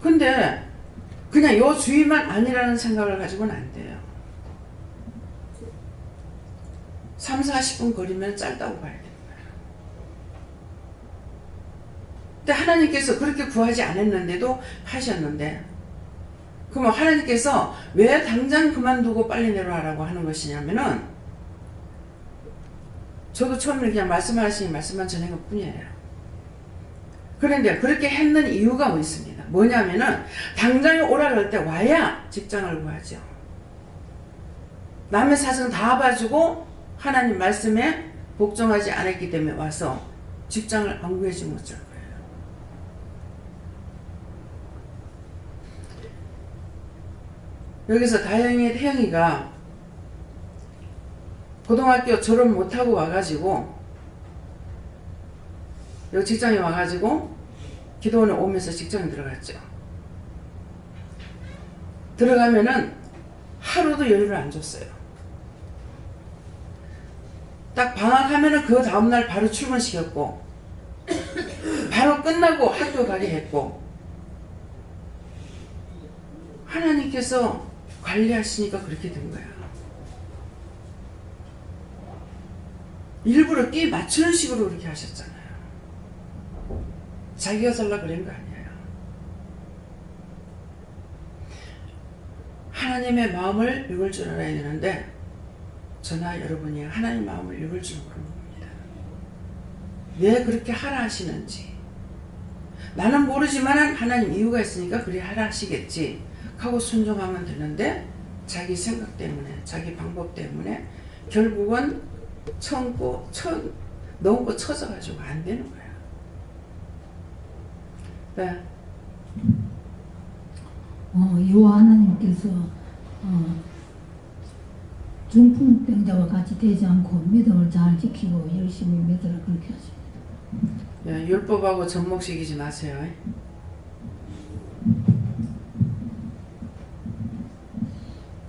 근데 그냥 요 주위만 아니라는 생각을 가지고는 안 돼요. 3, 40분 거리면 짧다고 봐야 돼요. 근데 하나님께서 그렇게 구하지 않았는데도 하셨는데, 그러면 하나님께서 왜 당장 그만두고 빨리 내려와라고 하는 것이냐면은, 저도 처음에 그냥 말씀하신 말씀만 전한 것 뿐이에요. 그런데 그렇게 했는 이유가 뭐 있습니다. 뭐냐면은 당장에 오라 그럴 때 와야 직장을 구하죠. 남의 사정 다 봐주고 하나님 말씀에 복종하지 않았기 때문에 와서 직장을 안 구해지 못할 거예요. 여기서 다행히 태영이가 고등학교 졸업 못하고 와가지고 여기 직장에 와가지고 기도원에 오면서 직장에 들어갔죠. 들어가면은 하루도 여유를 안 줬어요. 딱 방학하면은 그 다음날 바로 출근시켰고 바로 끝나고 학교 가게 했고, 하나님께서 관리하시니까 그렇게 된 거야. 일부러 끼 맞추는 식으로 그렇게 하셨잖아요. 자기가 살라 그런 거 아니에요. 하나님의 마음을 읽을 줄 알아야 되는데 저나 여러분이 하나님 마음을 읽을 줄 모르는 겁니다. 왜 그렇게 하라 하시는지 나는 모르지만 하나님 이유가 있으니까 그래 하라 하시겠지 하고 순종하면 되는데, 자기 생각 때문에 자기 방법 때문에 결국은 넘고 쳐져가지고 안 되는 거야. 네. 여호와 하나님께서 중풍병자와 같이 되지 않고 믿음을 잘 지키고 열심히 믿으라 그렇게 하십니다. 네, 율법하고 접목시키지 마세요.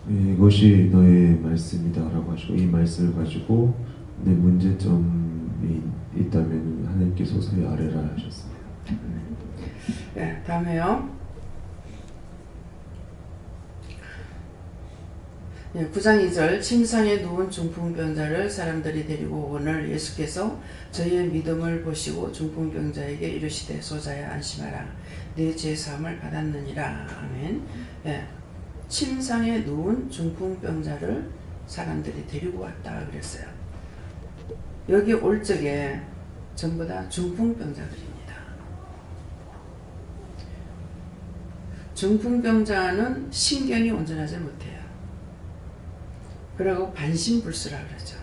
이것이 너의 말씀이다 라고 하시고, 이 말씀을 가지고 내 문제점이 있다면 하나님께 소서히 아뢰라 하셨습니다. 네, 다음에요. 9장 2절, 침상에 누운 중풍병자를 사람들이 데리고 오거늘 예수께서 저희의 믿음을 보시고 중풍병자에게 이르시되 소자야 안심하라 네 죄 사함을 받았느니라. 아멘. 네, 침상에 누운 중풍병자를 사람들이 데리고 왔다 그랬어요. 여기 올 적에 전부 다 중풍병자들입니다. 중풍병자는 신경이 온전하지 못해요. 그리고 반신불수라 그러죠.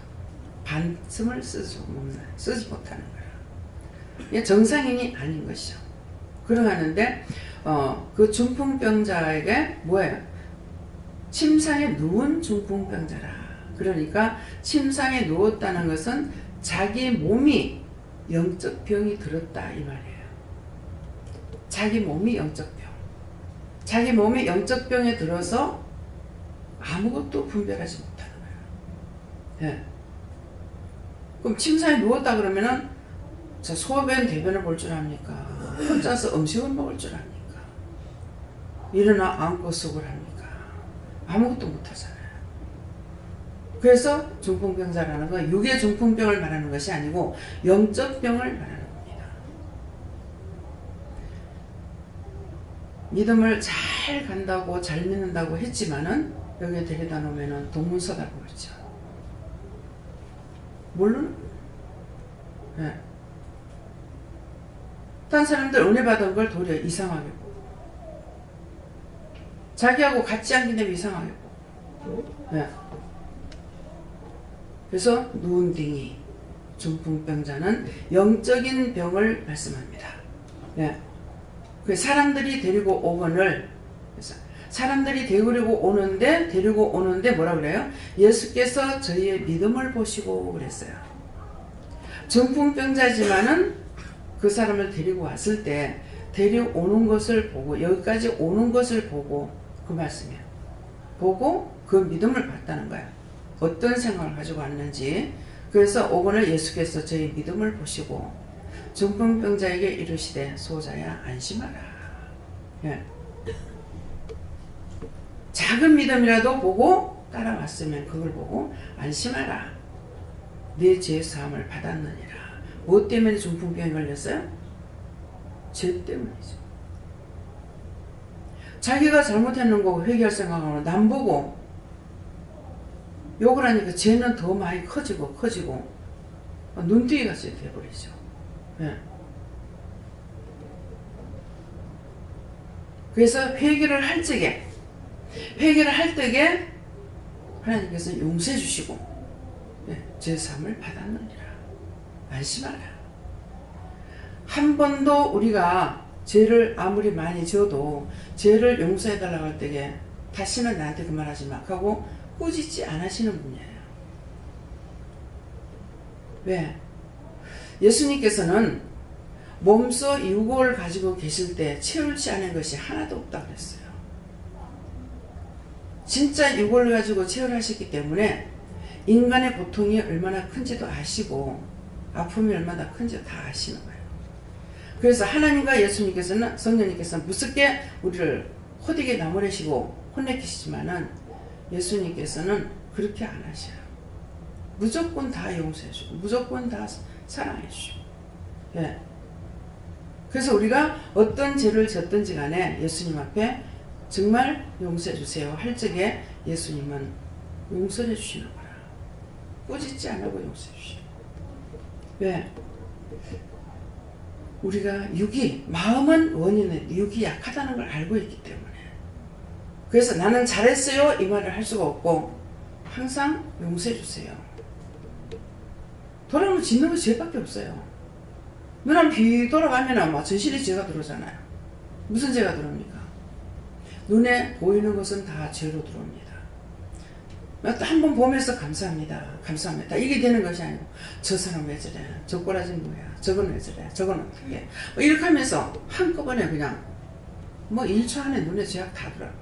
반성을 쓰지 못하는 거예요. 이게 정상인이 아닌 것이죠. 그러하는데 그 중풍병자에게 뭐예요? 침상에 누운 중풍병자라. 그러니까 침상에 누웠다는 것은 자기 몸이 영적 병이 들었다 이 말이에요. 자기 몸이 영적 병. 자기 몸이 영적 병에 들어서 아무것도 분별하지 못하는 거예요. 예. 그럼 침상에 누웠다 그러면은 저 소변 대변을 볼 줄 압니까? 혼자서 음식을 먹을 줄 압니까? 일어나 안고 수업을 합니까? 아무것도 못하잖아요. 그래서 중풍병자라는 건 육의 중풍병을 말하는 것이 아니고 영적 병을 말하는 겁니다. 믿음을 잘 간다고 잘 믿는다고 했지만은 여기에 데려다 놓으면은 동문서답을 그러죠. 모르는 거예요. 네. 딴 사람들 은혜 받은 걸 도리어 이상하게 보고 자기하고 같지 않기 때문에 이상하게 보고. 네. 그래서 누운딩이 중풍병자는 영적인 병을 말씀합니다. 네. 그 사람들이 데리고 오거늘, 그래서 사람들이 데리고 오는데 뭐라 그래요? 예수께서 저희의 믿음을 보시고 그랬어요. 중풍병자지만은 그 사람을 데리고 왔을 때 데려오는 것을 보고 여기까지 오는 것을 보고 그 말씀이에요. 보고 그 믿음을 봤다는 거예요. 어떤 생각을 가지고 왔는지. 그래서 오거늘 예수께서 저희 믿음을 보시고 중풍병자에게 이르시되 소자야 안심하라. 예. 작은 믿음이라도 보고 따라왔으면 그걸 보고 안심하라. 내 죄 사함을 받았느니라. 뭐 때문에 중풍병에 걸렸어요? 죄 때문이죠. 자기가 잘못했는 거고 회개할 생각하면 남 보고 욕을 하니까 죄는 더 많이 커지고 눈뜨기 같이 돼버리죠. 네. 그래서 회개를 할 적에 하나님께서 용서해 주시고 죄사함을 받았느니라. 안심하라. 한 번도 우리가 죄를 아무리 많이 지어도 죄를 용서해 달라고 할 때에 다시는 나한테 그 말 하지 마 하고 꾸짖지 않으시는 분이에요. 왜? 예수님께서는 몸소 유골을 가지고 계실 때 채울지 않은 것이 하나도 없다고 그랬어요. 진짜 유골을 가지고 채울하셨기 때문에 인간의 고통이 얼마나 큰지도 아시고 아픔이 얼마나 큰지도 다 아시는 거예요. 그래서 하나님과 예수님께서는 성령님께서는 무섭게 우리를 호되게 나무래시고 혼내키시지만은 예수님께서는 그렇게 안 하셔요. 무조건 다 용서해주고 무조건 다 사랑해주시고. 예. 그래서 우리가 어떤 죄를 졌든지 간에 예수님 앞에 정말 용서해주세요 할 적에 예수님은 용서해 주시는 거라. 꾸짖지 안 하고 용서해 주시고. 왜? 우리가 마음은 원인은 육이 약하다는 걸 알고 있기 때문에. 그래서 나는 잘했어요 이 말을 할 수가 없고 항상 용서해 주세요. 돌아오면 짓는 거 죄밖에 없어요. 눈 비 돌아가면 아마 전실에 죄가 들어오잖아요. 무슨 죄가 들어옵니까? 눈에 보이는 것은 다 죄로 들어옵니다. 한 번 보면서 감사합니다. 감사합니다. 이게 되는 것이 아니고 저 사람 왜 저래? 저 꼬라지는 뭐야? 저건 왜 저래? 저건 어떻게? 뭐 이렇게 하면서 한꺼번에 그냥 1초 안에 눈에 죄악 다 들어와요.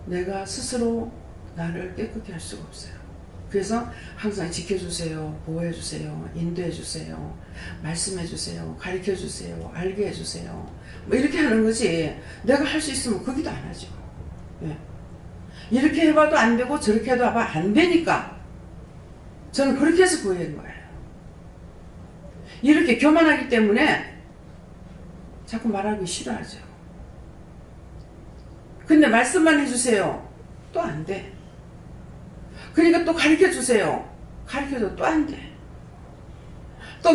내가 스스로 나를 깨끗게 할 수가 없어요. 그래서 항상 지켜주세요, 보호해주세요, 인도해주세요, 말씀해주세요, 가르쳐주세요, 알게 해주세요. 이렇게 하는 거지. 내가 할 수 있으면 거기도 안 하죠. 예. 이렇게 해봐도 안 되고 저렇게 해도 안 되니까 저는 그렇게 해서 구해낸 거예요. 이렇게 교만하기 때문에 자꾸 말하기 싫어하죠. 근데 말씀만 해주세요. 또 안 돼. 그러니까 또 가르쳐 주세요. 가르쳐도 또 안 돼. 또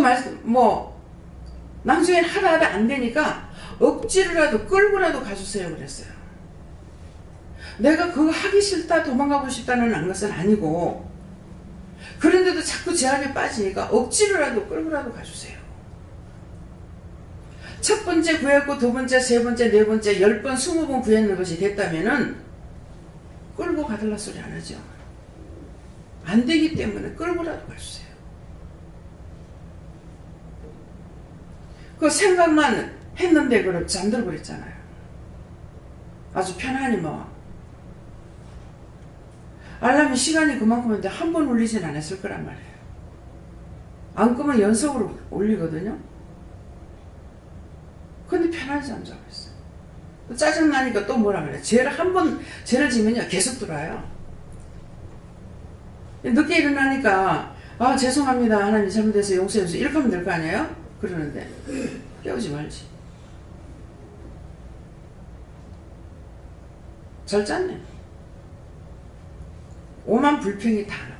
나중에 하다 안 되니까 억지로라도 끌고라도 가주세요 그랬어요. 내가 그거 하기 싫다 도망가고 싶다는 것은 아니고 그런데도 자꾸 제약에 빠지니까 억지로라도 끌고라도 가주세요. 첫 번째 구했고 두 번째, 세 번째, 네 번째, 10번, 20번 구했는 것이 됐다면은 끌고 가달라 소리 안 하죠. 안 되기 때문에 끌고라도 가주세요. 그 생각만 했는데 그걸 잠들어 버렸잖아요. 아주 편안히 알람이 시간이 그만큼인데 한 번 울리진 않았을 거란 말이에요. 안 끄면 연속으로 울리거든요. 근데 편안히 잠자고 있어요. 짜증나니까 또 뭐라 그래. 죄를 지면요 계속 들어와요. 늦게 일어나니까 죄송합니다 하나님 잘못해서 용서해주세요 이렇게 하면 될 거 아니에요? 그러는데 깨우지 말지. 잘 짰네. 오만 불평이 다 나와요.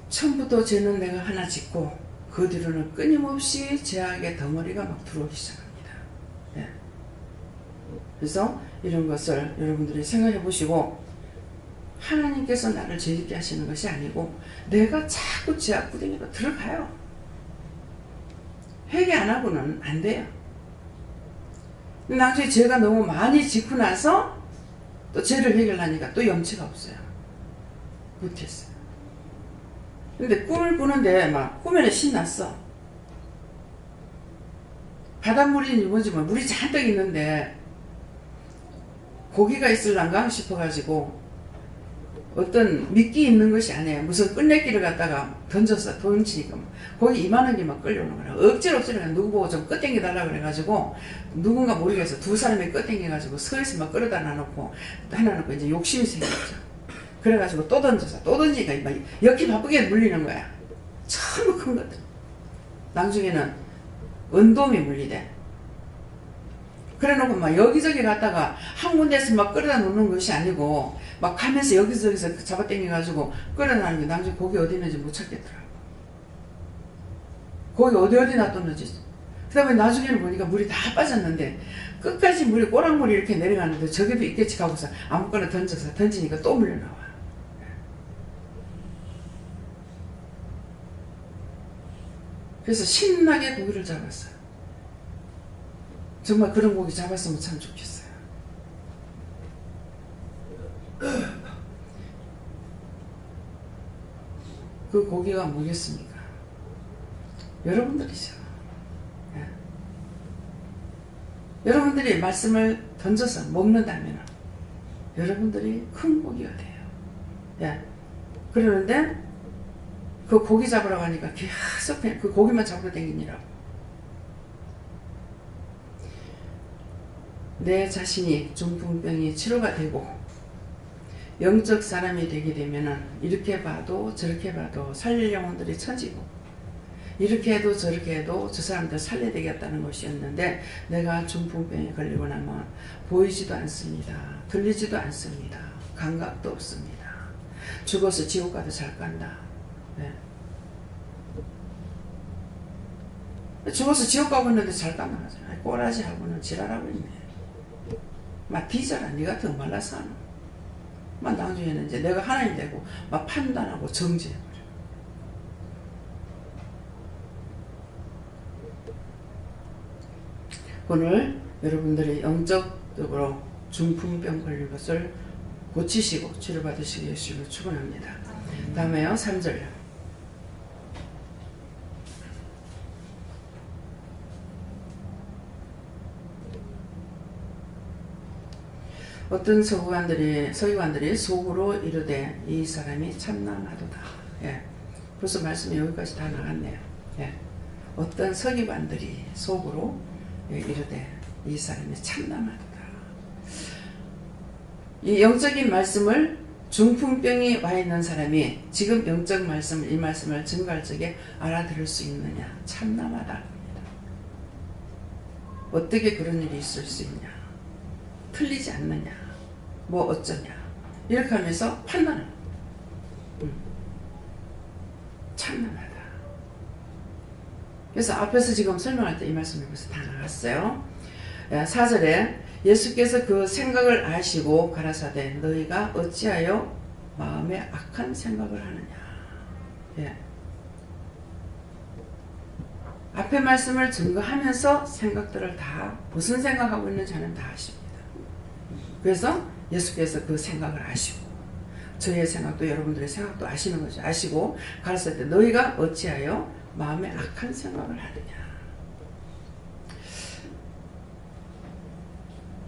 처음부터 죄는 내가 하나 짓고 그 뒤로는 끊임없이 죄악의 덩어리가 막 들어오기 시작합니다. 네. 그래서 이런 것을 여러분들이 생각해 보시고 하나님께서 나를 죄짓게 하시는 것이 아니고 내가 자꾸 죄악 구덩이로 들어가요. 회개 안 하고는 안 돼요. 나중에 죄가 너무 많이 짓고 나서 또 죄를 해결하니까 또 염치가 없어요. 못했어요. 근데 꿈을 꾸는데 꿈에는 신났어. 바닷물이 뭐지 물이 잔뜩 있는데 고기가 있을란가 싶어가지고 어떤 미끼 있는 것이 아니에요. 무슨 끝내기를 갖다가 던져서 던지니까 거기 2만 원이 막 끌려오는 거야. 억지로 그냥 누구 보고 좀 끝땡겨 달라고 그래가지고 누군가 모르겠어. 두 사람이 끝땡겨가지고 서에서 막 끌어다 놔놓고 해놔놓고 이제 욕심이 생겼죠. 그래가지고 또 던져서 또 던지니까 막 역기 바쁘게 물리는 거야. 참 큰 것들. 나중에는 은돔이 물리대. 그래놓고 막 여기저기 갔다가 한 군데에서 막 끌어다 놓는 것이 아니고 막 가면서 여기저기서 잡아당겨가지고 끌어다니는 게 나중에 거기 어디 있는지 못 찾겠더라고. 거기 어디 놔뒀는지. 그 다음에 나중에는 보니까 물이 다 빠졌는데 끝까지 물이 꼬랑물이 이렇게 내려가는데 저기도 있겠지 하고서 아무거나 던져서 던지니까 또 물려나와. 그래서 신나게 고기를 잡았어요. 정말 그런 고기 잡았으면 참 좋겠어요. 그 고기가 뭐겠습니까? 여러분들이죠. 예. 여러분들이 말씀을 던져서 먹는다면 여러분들이 큰 고기가 돼요. 예. 그러는데 그 고기 잡으라고 하니까 계속 그 고기만 잡으러 다니느라고. 내 자신이 중풍병이 치료가 되고 영적 사람이 되게 되면은 이렇게 봐도 저렇게 봐도 살릴 영혼들이 처지고 이렇게 해도 저렇게 해도 저 사람들 살려야 되겠다는 것이었는데 내가 중풍병에 걸리고 나면 보이지도 않습니다. 들리지도 않습니다. 감각도 없습니다. 죽어서 지옥 가도 잘 간다. 네. 죽어서 지옥 가고 있는데 잘 간다 하잖아요. 꼬라지 하고는 지랄하고 있네. 막 뒤져라. 니 같은 거 말라서 하나. 막 나중에는 이제 내가 하나님 되고 막 판단하고 정죄해버려. 오늘 여러분들이 영적으로 중풍병 걸린 것을 고치시고 치료받으시기 예수님을 축원합니다. 다음에요. 3절. 어떤 서기관들이 속으로 이르되 이 사람이 참남하도다. 예. 벌써 말씀이 여기까지 다 나갔네요. 예. 어떤 서기관들이 속으로 이르되 이 사람이 참남하도다. 이 영적인 말씀을 중풍병이 와 있는 사람이 지금 영적 말씀을, 이 말씀을 증거할 적에 알아들을 수 있느냐. 참남하다. 어떻게 그런 일이 있을 수 있냐. 틀리지 않느냐, 뭐 어쩌냐 이렇게 하면서 판단을 참남하다. 그래서 앞에서 지금 설명할 때 이 말씀이 벌써 다 나갔어요. 4절에 예수께서 그 생각을 아시고 가라사대 너희가 어찌하여 마음에 악한 생각을 하느냐. 예. 앞에 말씀을 증거하면서 생각들을 다 무슨 생각하고 있는지 하는 다 아십니다. 그래서 예수께서 그 생각을 아시고 저희의 생각도 여러분들의 생각도 아시는 거죠. 아시고 가르칠 때 너희가 어찌하여 마음에 악한 생각을 하느냐.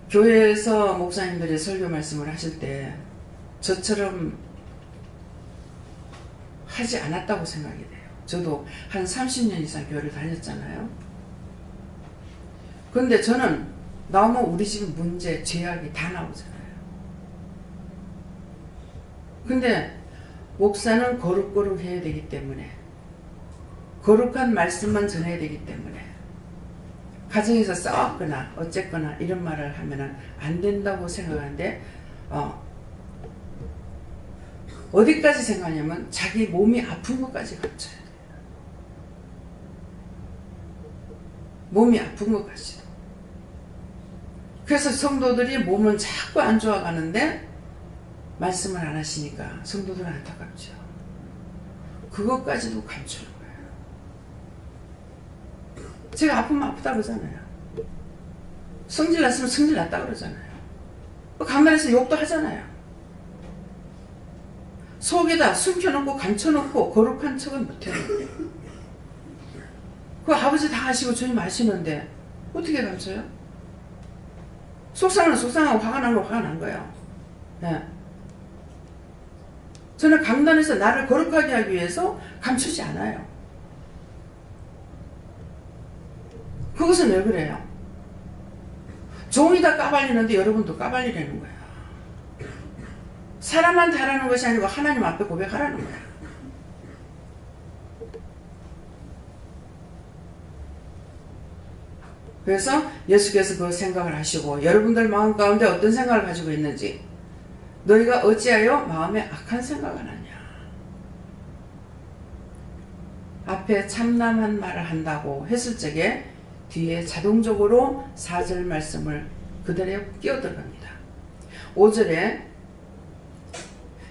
교회에서 목사님들이 설교 말씀을 하실 때 저처럼 하지 않았다고 생각이 돼요. 저도 한 30년 이상 교회를 다녔잖아요. 그런데 저는 나오면 우리 집 문제, 죄악이 다 나오잖아요. 근데 목사는 거룩거룩 해야 되기 때문에 거룩한 말씀만 전해야 되기 때문에 가정에서 싸웠거나 어쨌거나 이런 말을 하면 안 된다고 생각하는데 어디까지 생각하냐면 자기 몸이 아픈 것까지 감춰야 돼요. 몸이 아픈 것까지도. 그래서 성도들이 몸은 자꾸 안 좋아가는데 말씀을 안 하시니까 성도들은 안타깝죠. 그것까지도 감추는 거예요. 제가 아프면 아프다 그러잖아요. 성질 났으면 성질 났다 그러잖아요. 가만히서 욕도 하잖아요. 속에다 숨겨놓고 감춰놓고 거룩한 척은 못해요. 그 아버지 다 아시고 주님 아시는데 어떻게 감춰요? 속상하면 속상하고 화가 나면 화가 난 거예요. 네. 저는 강단에서 나를 거룩하게 하기 위해서 감추지 않아요. 그것은 왜 그래요? 종이 다 까발리는데 여러분도 까발리라는 거야. 사람한테 하라는 것이 아니고 하나님 앞에 고백하라는 거야. 그래서 예수께서 그 생각을 하시고 여러분들 마음 가운데 어떤 생각을 가지고 있는지, 너희가 어찌하여 마음에 악한 생각을 하냐. 앞에 참남한 말을 한다고 했을 적에 뒤에 자동적으로 4절 말씀을 그대로 끼어들어갑니다. 5절에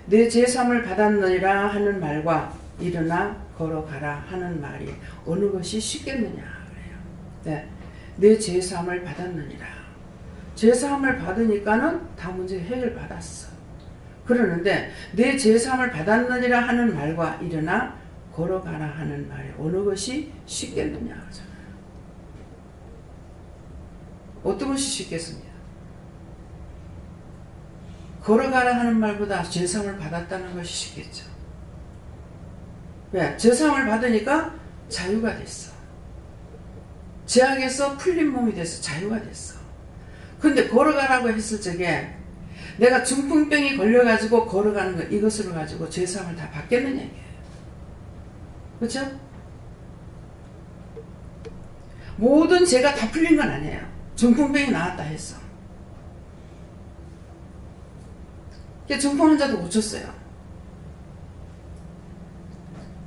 내 제삼을 받았느니라 하는 말과 일어나 걸어가라 하는 말이 어느 것이 쉽겠느냐 그래요. 네. 내 제삼을 받았느니라. 제삼을 받으니까는 다 문제 해결받았어. 그러는데 내 제삼을 받았느니라 하는 말과 일어나 걸어가라 하는 말이 어느 것이 쉽겠느냐 그러잖아요. 어떤 것이 쉽겠습니까? 걸어가라 하는 말보다 제삼을 받았다는 것이 쉽겠죠. 왜? 제삼을 받으니까 자유가 됐어. 죄악에서 풀린 몸이 돼서 자유가 됐어. 근데 걸어가라고 했을 적에 내가 중풍병이 걸려가지고 걸어가는 것, 이것으로 가지고 죄사함을 다 받겠느냐 이게. 그렇죠? 모든 죄가 다 풀린 건 아니에요. 중풍병이 나았다 했어. 중풍 환자도 고쳤어요.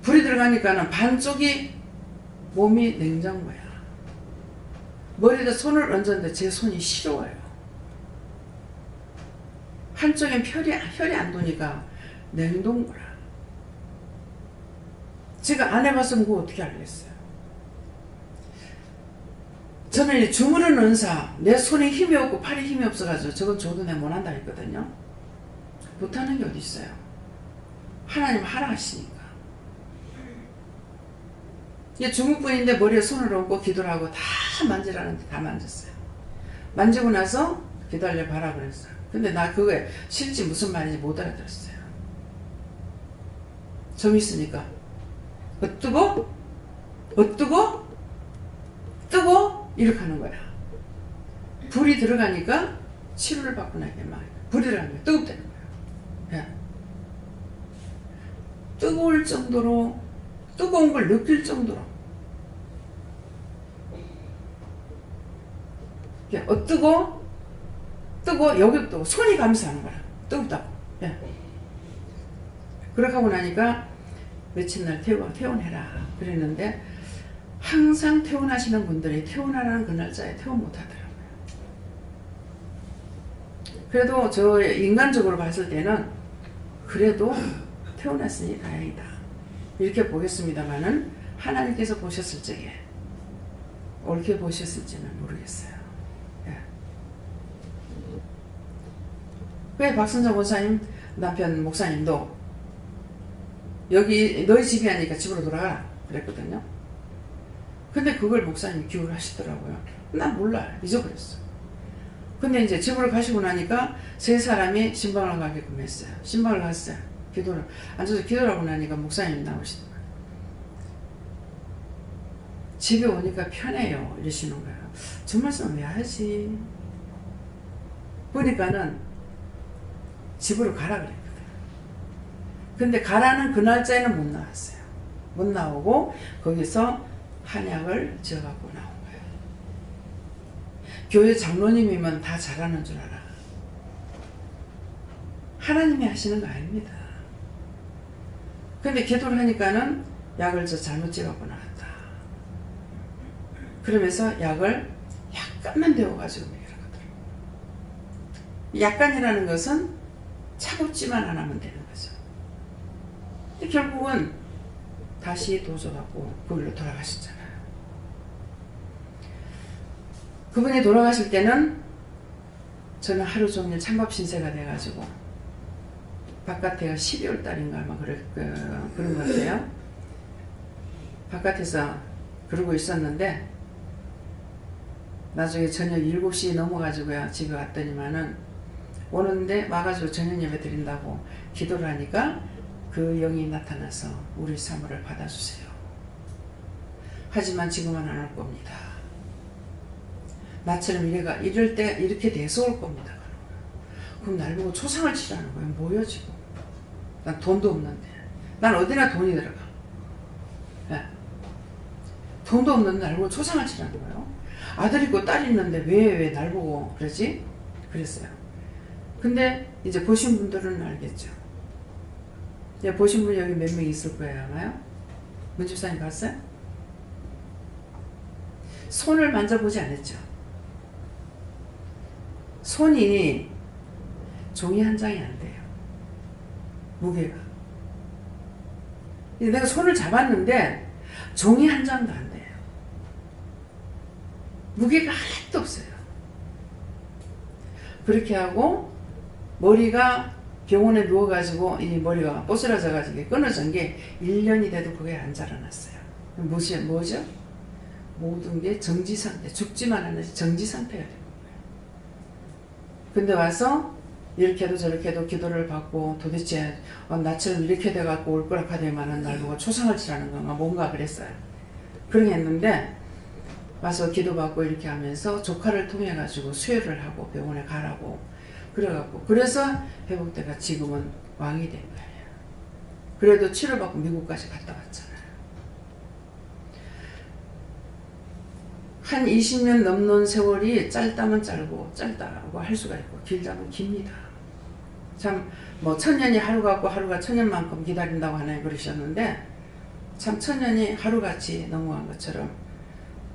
불이 들어가니까는 반쪽이 몸이 냉장고야. 머리에다 손을 얹었는데 제 손이 시려워요. 한쪽엔 혈이 안 도니까 냉동고라. 제가 안 해봤으면 그거 어떻게 알겠어요. 저는 주무르는 은사, 내 손에 힘이 없고 팔에 힘이 없어가지고 저건 줘도 내가 못한다 했거든요. 못하는 게 어디 있어요. 하나님 하라 하시니까. 이게 중국분인데 머리에 손을 얹고 기도를 하고 다 만지라는데 다 만졌어요. 만지고 나서 기다려 봐라 그랬어요. 근데 나 그거에 실제 무슨 말인지 못 알아들었어요. 점 있으니까 뜨거? 뜨거? 뜨거? 이렇게 하는 거야. 불이 들어가니까 치료를 받고 나니까 막 불이 들어가니까 뜨겁다는 거야. 야. 뜨거울 정도로 뜨거운 걸 느낄 정도로 뜨거? 뜨거? 여기 또 손이 감싸는 거야. 뜨겁다고. 예. 그렇게 하고 나니까 며칠 날 퇴원해라 그랬는데 항상 퇴원하시는 분들이 퇴원하라는 그 날짜에 퇴원 못하더라고요. 그래도 저 인간적으로 봤을 때는 그래도 퇴원했으니 다행이다 이렇게 보겠습니다만은 하나님께서 보셨을 적에 옳게 보셨을지는 모르겠어요. 예. 왜 박선정 원사님 남편 목사님도 여기 너희 집이 아니니까 집으로 돌아가라 그랬거든요. 근데 그걸 목사님이 기억을 하시더라고요. 난 몰라 잊어버렸어. 근데 이제 집으로 가시고 나니까 세 사람이 신방을 가게끔 했어요. 신방을 갔어요. 기도를 앉아서 기도를 하고 나니까 목사님이 나오시더라고요. 집에 오니까 편해요 이러시는 거예요. 저 말씀 왜 하지? 보니까는 집으로 가라 그랬거든요. 근데 가라는 그 날짜에는 못 나왔어요. 못 나오고 거기서 한약을 지어갖고 나온 거예요. 교회 장로님이면 다 잘하는 줄 알아. 하나님이 하시는 거 아닙니다. 근데 기도를 하니까는 약을 저 잘못 지어갖고 나왔다. 그러면서 약을 약간만 데워가지고 먹이라거든요. 약간이라는 것은 차갑지만 안 하면 되는 거죠. 근데 결국은 다시 도져갖고 거기로 돌아가셨잖아요. 그분이 돌아가실 때는 저는 하루 종일 찬밥 신세가 돼가지고 바깥에가 12월 달인가 아마 그런 것 같아요. 바깥에서 그러고 있었는데 나중에 저녁 7시 넘어가지고요 집에 왔더니만은 오는데 와가지고 저녁 예배 드린다고 기도를 하니까 그 영이 나타나서 우리 사물을 받아주세요. 하지만 지금은 안 올 겁니다. 나처럼 이럴 때 이렇게 돼서 올 겁니다. 그럼 날 보고 초상을 치라는 거예요. 뭐야 지금? 난 돈도 없는데. 난 어디나 돈이 들어가. 네. 돈도 없는데 날 보고 초상을 치라는 거예요. 아들 있고 딸 있는데 왜 날 보고 그러지? 그랬어요. 근데 이제 보신 분들은 알겠죠. 이제 보신 분 여기 몇 명 있을 거예요 아마요? 문집사님 봤어요? 손을 만져보지 않았죠. 손이 종이 한 장이 안 돼요. 무게가. 내가 손을 잡았는데 종이 한 장도 안 돼요. 무게가 하나도 없어요. 그렇게 하고 머리가 병원에 누워가지고 이 머리가 뽀스라져가지고 끊어진 게 1년이 돼도 그게 안 자라났어요. 뭐죠? 모든 게 정지상태, 죽지만 않아서 정지상태가 되는 거예요. 근데 와서 이렇게 해도 저렇게 해도 기도를 받고 도대체 나처럼 이렇게 돼갖고 올 거라 하더만은 날 보고 초상을 치라는 건가 뭔가 그랬어요. 그렇게 했는데 와서 기도받고 이렇게 하면서 조카를 통해 가지고 수혈을 하고 병원에 가라고 그래갖고 그래서 회복대가 지금은 왕이 된 거예요. 그래도 치료받고 미국까지 갔다 왔잖아요. 한 20년 넘는 세월이 짧다면 짧고 짧다고 할 수가 있고 길다면 깁니다. 참 뭐 천년이 하루 같고 하루가 천년만큼 기다린다고 하나요 그러셨는데 참 천년이 하루같이 넘어간 것처럼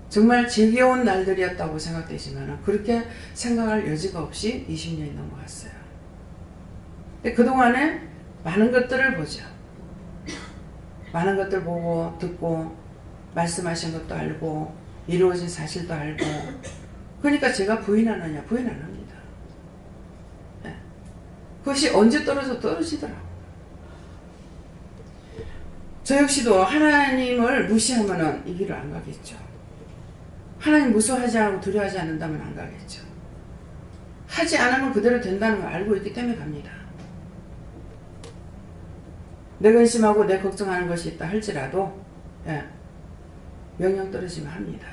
정말 지겨운 날들이었다고 생각되지만 그렇게 생각할 여지가 없이 20년이 넘어갔어요. 근데 그동안에 많은 것들을 보죠. 많은 것들 보고 듣고 말씀하신 것도 알고 이루어진 사실도 알고 그러니까 제가 부인하느냐 부인 안 합니다. 네. 그것이 언제 떨어지더라고. 저 역시도 하나님을 무시하면 이 길을 안 가겠죠. 하나님 무서워하지 않고 두려워하지 않는다면 안 가겠죠. 하지 않으면 그대로 된다는 걸 알고 있기 때문에 갑니다. 내 근심하고 내 걱정하는 것이 있다 할지라도 예, 명령 떨어지면 합니다.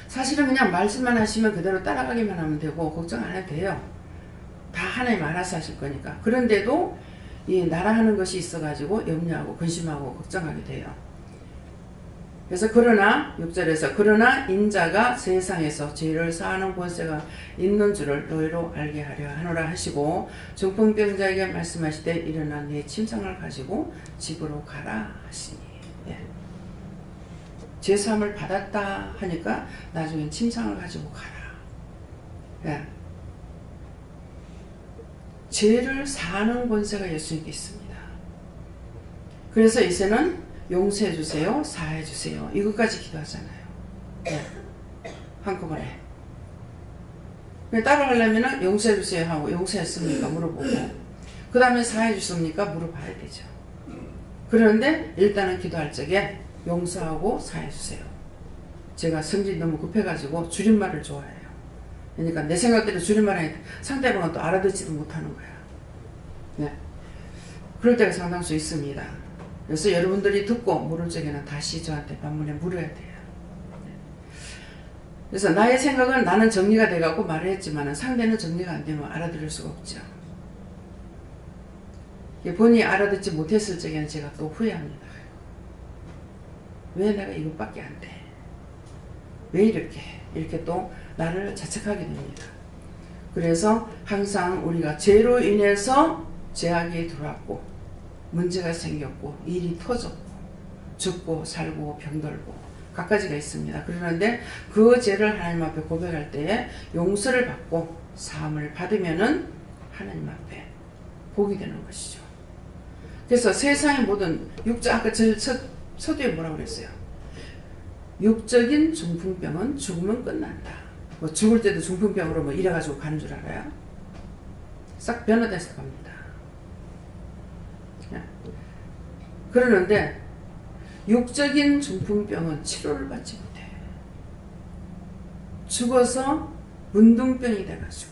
사실은 그냥 말씀만 하시면 그대로 따라가기만 하면 되고 걱정 안 해도 돼요. 다 하나님 알아서 하실 거니까. 그런데도 이 나라 하는 것이 있어가지고 염려하고 근심하고 걱정하게 돼요. 그래서 그러나 6절에서 그러나 인자가 세상에서 죄를 사하는 권세가 있는 줄을 너희로 알게 하려 하노라 하시고 중풍병자에게 말씀하시되 일어나 네 침상을 가지고 집으로 가라 하시니 예. 죄사함을 받았다 하니까 나중엔 침상을 가지고 가라. 예. 죄를 사하는 권세가 예수님께 있습니다. 그래서 이제는 용서해 주세요, 사해 주세요. 이것까지 기도하잖아요. 네. 한꺼번에. 따라가려면 용서해 주세요 하고 용서했습니까 물어보고 그 다음에 사해 주십니까 물어봐야 되죠. 그런데 일단은 기도할 적에 용서하고 사해 주세요. 제가 성질이 너무 급해가지고 줄임말을 좋아해요. 그러니까 내 생각대로 줄임말 하니까 상대방은 또 알아듣지도 못하는 거야. 네. 그럴 때가 상당수 있습니다. 그래서 여러분들이 듣고 물을 적에는 다시 저한테 반문에 물어야 돼요. 그래서 나의 생각은 나는 정리가 돼갖고 말을 했지만 상대는 정리가 안 되면 알아들을 수가 없죠. 본인이 알아듣지 못했을 적에는 제가 또 후회합니다. 왜 내가 이것밖에 안 돼? 왜 이렇게 또 나를 자책하게 됩니다. 그래서 항상 우리가 죄로 인해서 죄악이 들어왔고 문제가 생겼고 일이 터졌고 죽고 살고 병들고 갖가지가 있습니다. 그러는데 그 죄를 하나님 앞에 고백할 때에 용서를 받고 사함을 받으면은 하나님 앞에 복이 되는 것이죠. 그래서 세상의 모든 육적 아까 서두에 뭐라고 그랬어요? 육적인 중풍병은 죽으면 끝난다. 뭐 죽을 때도 중풍병으로 뭐 이래가지고 가는 줄 알아요? 싹 변화돼서 갑니다. 그러는데 육적인 중풍병은 치료를 받지 못해. 죽어서 문둥병이 돼가지고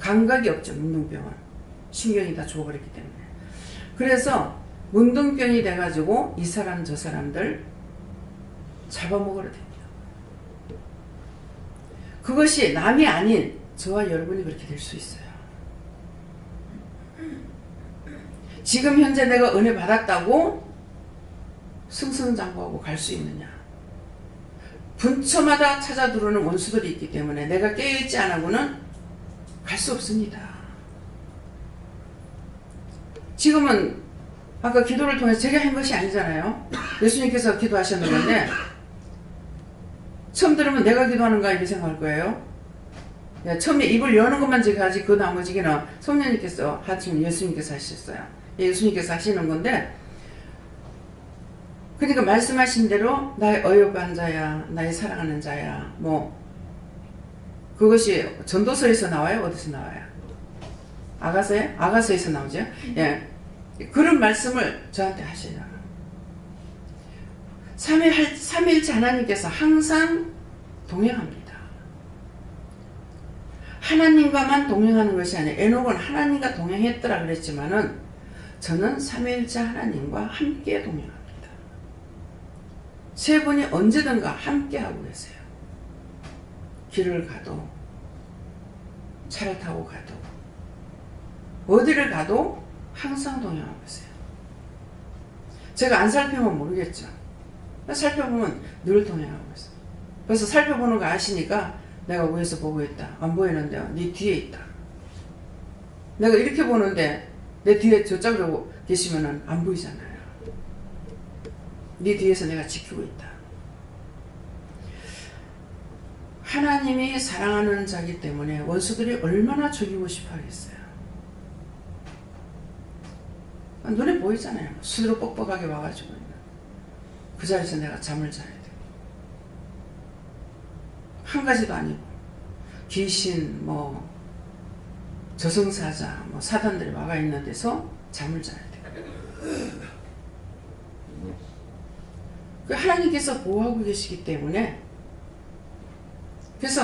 감각이 없죠. 문둥병은 신경이 다 죽어버렸기 때문에. 그래서 문둥병이 돼가지고 이 사람 저 사람들 잡아먹으러 됩니다. 그것이 남이 아닌 저와 여러분이 그렇게 될 수 있어요. 지금 현재 내가 은혜 받았다고 승승장구하고 갈 수 있느냐? 분처마다 찾아 들어오는 원수들이 있기 때문에 내가 깨어있지 않고는 갈 수 없습니다. 지금은 아까 기도를 통해서 제가 한 것이 아니잖아요. 예수님께서 기도하셨는 건데 처음 들으면 내가 기도하는가 이렇게 생각할 거예요. 처음에 입을 여는 것만 제가 하지 그 나머지는 성령님께서 하시면 예수님께서 하셨어요. 예수님께서 하시는 건데, 그러니까 말씀하신 대로 나의 어여간 자야, 나의 사랑하는 자야, 뭐 그것이 전도서에서 나와요? 어디서 나와요? 아가서에? 아가서에서 나오죠. 예, 그런 말씀을 저한테 하셔요. 삼위일체 하나님께서 항상 동행합니다. 하나님과만 동행하는 것이 아니에요. 에녹은 하나님과 동행했더라 그랬지만은 저는 삼위일체 하나님과 함께 동행합니다. 세 분이 언제든가 함께 하고 계세요. 길을 가도, 차를 타고 가도, 어디를 가도 항상 동행하고 계세요. 제가 안 살펴보면 모르겠죠. 살펴보면 늘 동행하고 있어요. 그래서 살펴보는 거 아시니까 내가 위에서 보고 있다. 안 보이는데요. 네 뒤에 있다. 내가 이렇게 보는데 내 뒤에 저쪽으로 계시면 안 보이잖아요. 네 뒤에서 내가 지키고 있다. 하나님이 사랑하는 자기 때문에 원수들이 얼마나 죽이고 싶어 하겠어요. 눈에 보이잖아요. 수두로 뻑뻑하게 와가지고 그 자리에서 내가 잠을 자야 돼. 한 가지도 아니고 귀신, 뭐 저승사자, 뭐 사단들이 와가 있는 데서 잠을 자야 돼. 그 하나님께서 보호하고 계시기 때문에, 그래서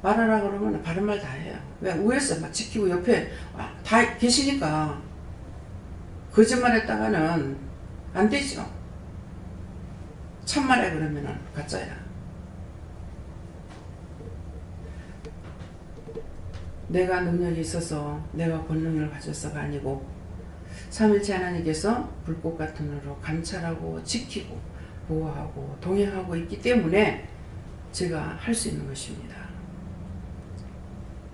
말하라 그러면 바른 말 다 해요. 왜? 위에서 막 지키고 옆에 다 계시니까 거짓말 했다가는 안 되죠. 참말해 그러면은 가짜야. 내가 능력이 있어서 내가 권능을 가졌어가 아니고 삼일체 하나님께서 불꽃 같은 눈으로 감찰하고 지키고 보호하고 동행하고 있기 때문에 제가 할 수 있는 것입니다.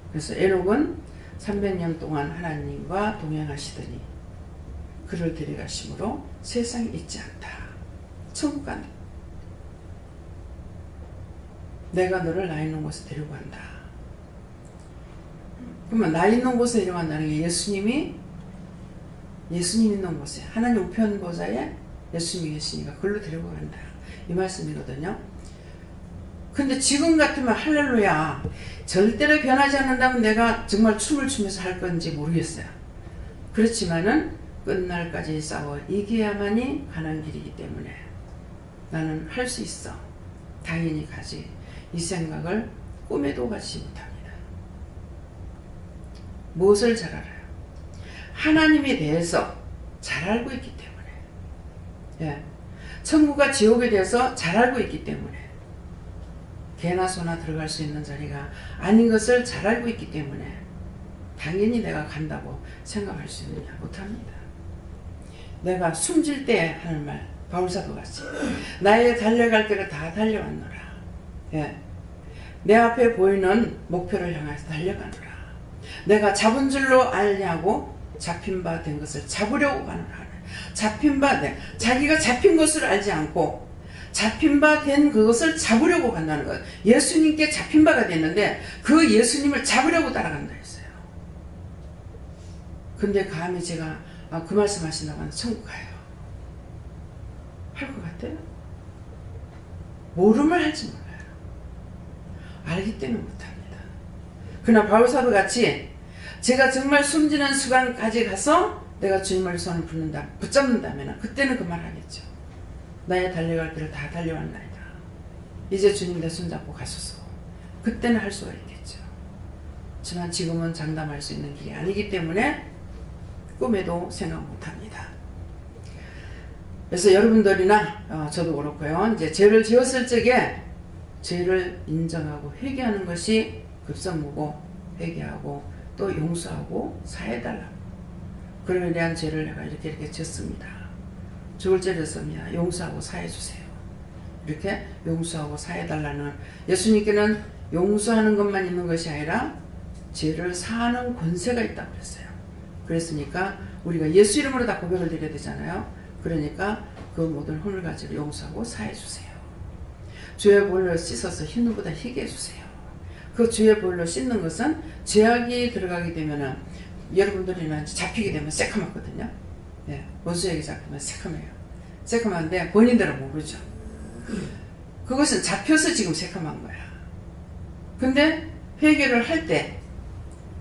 그래서 에녹은 300년 동안 하나님과 동행하시더니 그를 데려가심으로 세상에 있지 않다. 천국 간다. 내가 너를 나 있는 곳에 데려간다. 그러면 나 있는 곳에 데려간다는 게 예수님 있는 곳에, 하나님 우편 보좌에 예수님이 계시니까 그걸로 데리고 간다. 이 말씀이거든요. 근데 지금 같으면 할렐루야, 절대로 변하지 않는다면 내가 정말 춤을 추면서 할 건지 모르겠어요. 그렇지만은 끝날까지 싸워 이겨야만이 가는 길이기 때문에 나는 할 수 있어. 당연히 가지. 이 생각을 꿈에도 가지 못합니다. 무엇을 잘 알아요? 하나님에 대해서 잘 알고 있기 때문에, 예, 천국과 지옥에 대해서 잘 알고 있기 때문에, 개나 소나 들어갈 수 있는 자리가 아닌 것을 잘 알고 있기 때문에 당연히 내가 간다고 생각할 수 있느냐? 못합니다. 내가 숨질 때 하는 말, 바울사도 같이 나의 달려갈 길을 다 달려왔노라. 예, 내 앞에 보이는 목표를 향해서 달려가노라. 내가 잡은 줄로 알냐고 잡힌 바 된 것을 잡으려고 가노라. 잡힌 바 된, 자기가 잡힌 것을 알지 않고 잡힌 바 된 그것을 잡으려고 간다는 것. 예수님께 잡힌 바가 됐는데 그 예수님을 잡으려고 따라간다 했어요. 근데 감히 제가 그 말씀 하신다고 하면 천국 가요. 할 것 같아요? 모름을 할지 몰라요. 알기 때문에 못합니다. 그러나 바울사도 같이 제가 정말 숨지는 순간까지 가서 내가 주님을 손을 붙잡는다면 그때는 그 말 하겠죠. 나의 달려갈 길을 다 달려왔나이다. 이제 주님 내 손잡고 가소서. 그때는 할 수가 있겠죠. 하지만 지금은 장담할 수 있는 길이 아니기 때문에 꿈에도 생각 못합니다. 그래서 여러분들이나 저도 그렇고요. 이제 죄를 지었을 적에 죄를 인정하고 회개하는 것이 급선무고, 회개하고 또 용서하고 사해달라. 그러에 대한 죄를 내가 이렇게 지었습니다. 죽을 죄를 씁니다. 용서하고 사해주세요. 이렇게 용서하고 사해달라는, 예수님께는 용서하는 것만 있는 것이 아니라 죄를 사하는 권세가 있다고 그랬어요. 그랬으니까 우리가 예수 이름으로 다 고백을 드려야 되잖아요. 그러니까 그 모든 허물가지를 용서하고 사해주세요. 주의 볼로 씻어서 흰눈보다 희게 해주세요. 그 주의 볼로 씻는 것은 죄악이 들어가게 되면은 여러분들이나 잡히게 되면 새카맣거든요. 네, 원수에게 잡히면 새카매요. 새카만데 본인들은 모르죠. 그것은 잡혀서 지금 새카만 거야. 근데 회개를 할 때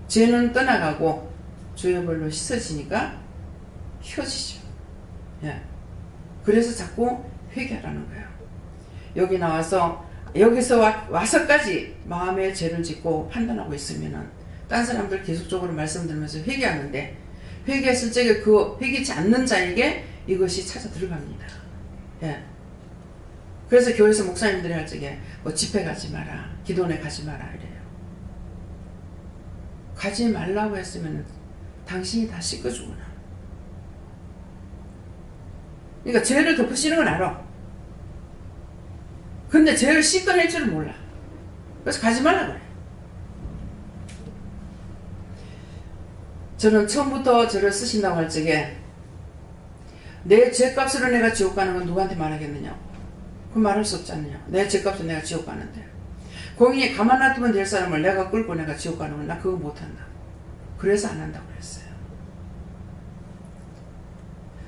죄는 떠나가고 주의 볼로 씻어지니까 휘어지죠. 예. 그래서 자꾸 회개하라는 거예요. 여기 나와서 여기서 와서까지 마음의 죄를 짓고 판단하고 있으면은 딴 사람들 계속적으로 말씀 들으면서 회개하는데, 회개했을 적에 그 회개치 않는 자에게 이것이 찾아 들어갑니다. 예. 그래서 교회에서 목사님들이 할 적에 뭐 집회 가지 마라, 기도원에 가지 마라 이래요. 가지 말라고 했으면 당신이 다 씻어주구나. 그러니까 죄를 덮으시는 건 알아. 근데 죄를 씻어낼 줄은 몰라. 그래서 가지 말라고 그래. 저는 처음부터 저를 쓰신다고 할 적에 내 죄값으로 내가 지옥 가는 건 누구한테 말하겠느냐. 그건 말할 수 없지 않느냐. 내 죄값으로 내가 지옥 가는데 공인이 가만 놔두면 될 사람을 내가 끌고 내가 지옥 가는 건 나 그거 못한다. 그래서 안 한다고 그랬어요.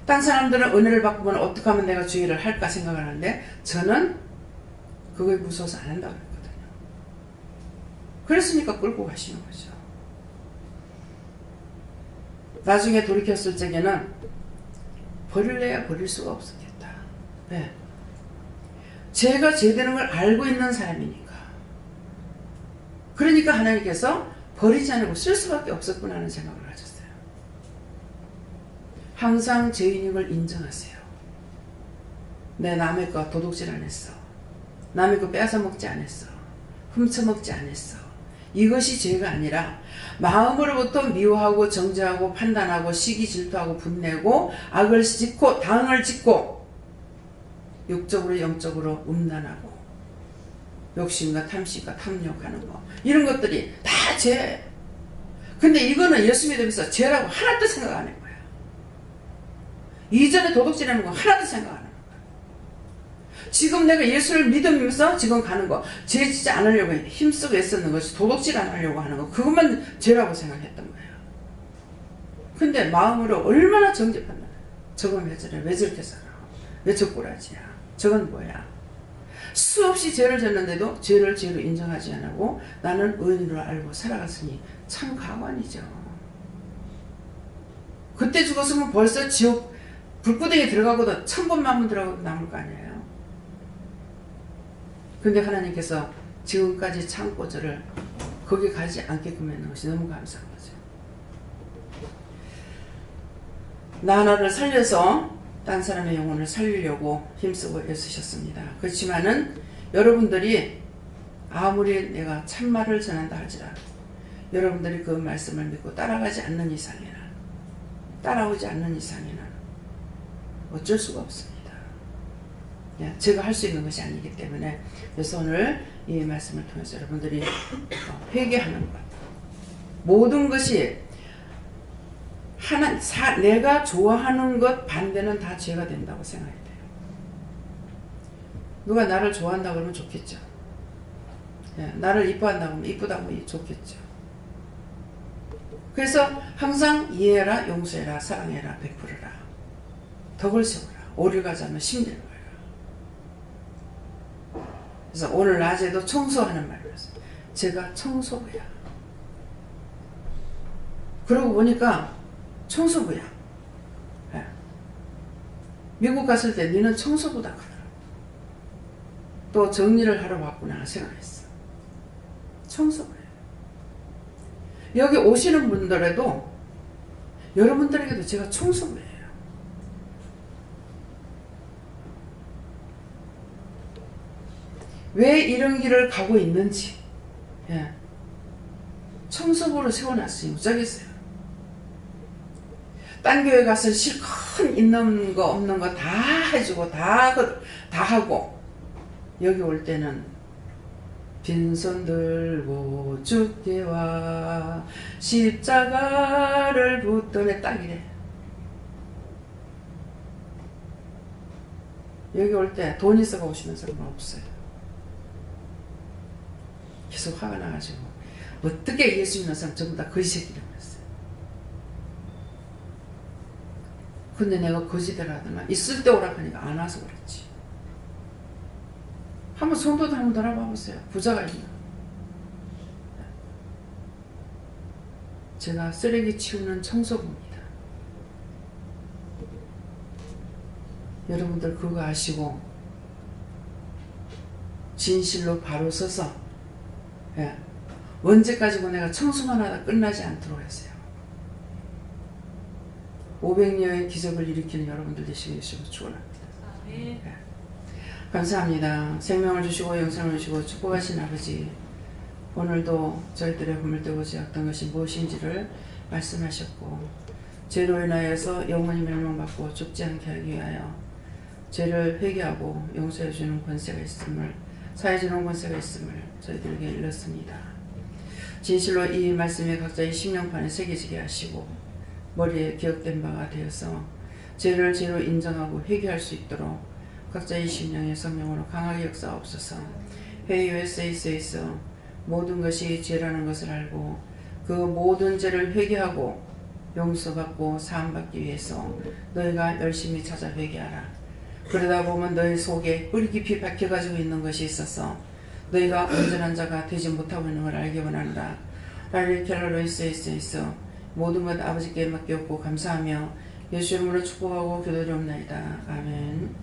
딴 사람들은 은혜를 받고는 어떻게 하면 내가 주의를 할까 생각을 하는데 저는 그거에 무서워서 안 한다고 그랬거든요. 그랬으니까 끌고 가시는 거죠. 나중에 돌이켰을 적에는 버릴래야 버릴 수가 없었겠다. 네. 죄가 죄되는 걸 알고 있는 사람이니까. 그러니까 하나님께서 버리지 않고 쓸 수밖에 없었구나 하는 생각을 가졌어요. 항상 죄인인 걸 인정하세요. 내 남의 거 도둑질 안 했어. 남의 거 빼앗아 먹지 않았어. 훔쳐먹지 않았어. 이것이 죄가 아니라 마음으로부터 미워하고 정죄하고 판단하고 시기 질투하고 분내고 악을 짓고 당을 짓고 육적으로 영적으로 음란하고 욕심과 탐심과 탐욕하는 거, 이런 것들이 다 죄. 근데 이거는 예수 믿으면서 죄라고 하나도 생각 안 한 거야. 이전에 도둑질하는 거 하나도 생각 안 한 거야. 지금 내가 예수를 믿으면서 지금 가는 거, 죄 짓지 않으려고 힘쓰고 애쓰는 것이, 도둑질 안 하려고 하는 거, 그것만 죄라고 생각했던 거예요. 근데 마음으로 얼마나 정죄받나. 저건 왜 저래? 왜 저렇게 살아? 왜 저 꼬라지야? 저건 뭐야? 수없이 죄를 졌는데도 죄를 죄로 인정하지 않고 나는 의인으로 알고 살아갔으니 참 가관이죠. 그때 죽었으면 벌써 지옥 불구덩이에 들어가고도 1000번 만번 들어가고 남을 거 아니에요. 근데 하나님께서 지금까지 참고 저를 거기 가지 않게끔 했는 것이 너무 감사한 거죠. 나 하나를 살려서 딴 사람의 영혼을 살리려고 힘쓰고 애쓰셨습니다. 그렇지만은 여러분들이 아무리 내가 참말을 전한다 할지라도 여러분들이 그 말씀을 믿고 따라가지 않는 이상에는, 따라오지 않는 이상에는 어쩔 수가 없습니다. 제가 할 수 있는 것이 아니기 때문에, 그래서 오늘 이 말씀을 통해서 여러분들이 회개하는 것, 모든 것이 내가 좋아하는 것 반대는 다 죄가 된다고 생각해야 돼요. 누가 나를 좋아한다고 그러면 좋겠죠. 나를 이뻐한다고 하면 이쁘다고 하면 좋겠죠. 그래서 항상 이해해라, 용서해라, 사랑해라, 베풀어라, 덕을 세워라, 오를 가자면 심리를 거라. 그래서 오늘 낮에도 청소하는 말을 했어요. 제가 청소부야. 그러고 보니까 청소부야. 미국 갔을 때 니는 청소부다 그러더라고. 또 정리를 하러 왔구나 생각했어. 청소부야. 여기 오시는 분들에도 여러분들에게도 제가 총선배예요. 왜 이런 길을 가고 있는지, 예. 청소부로 세워놨으니 무작겠어요. 딴 교회 가서 실컷 있는 거 없는 거 다 해주고 다 하고, 여기 올 때는 빈손 들고 주께 와 십자가를 붙더니 딱 이래. 여기 올 때 돈 있어가 오시는 사람은 없어요. 계속 화가 나가지고 어떻게 예수 믿는 사람 전부 다 거짓이라고 했어요. 근데 내가 거짓을 하더만 있을 때 오라고 하니까 안 와서 그랬지. 한번 성도도 한번 돌아봐 보세요. 부자가 있나? 제가 쓰레기 치우는 청소부입니다. 여러분들 그거 아시고 진실로 바로 서서, 예, 언제까지고 내가 청소만 하다 끝나지 않도록 했어요. 500년의 기적을 일으키는 여러분들 되시길 축원합니다. 예. 감사합니다. 생명을 주시고 영생을 주시고 축복하신 아버지, 오늘도 저희들의 허물되고 죄악된 것이 무엇인지를 말씀하셨고, 죄로 인하여서 영원히 멸망받고 죽지 않게 하기 위하여 죄를 회개하고 용서해 주는 권세가 있음을, 사해 주는 권세가 있음을 저희들에게 일렀습니다. 진실로 이 말씀이 각자의 심령판에 새겨지게 하시고 머리에 기억된 바가 되어서 죄를 죄로 인정하고 회개할 수 있도록 각자의 심령의 성령으로 강하게 역사옵소서. USA에서 모든 것이 죄라는 것을 알고 그 모든 죄를 회개하고 용서받고 사함받기 위해서 너희가 열심히 찾아 회개하라. 그러다 보면 너희 속에 뿌리 깊이 박혀가지고 있는 것이 있어서 너희가 온전한 자가 되지 못하고 있는 걸 알기 원한다. 라리 켈러로이스에서 모든 것 아버지께 맡겼고 감사하며 예수 이름으로 축복하고 기도드리옵나이다. 아멘.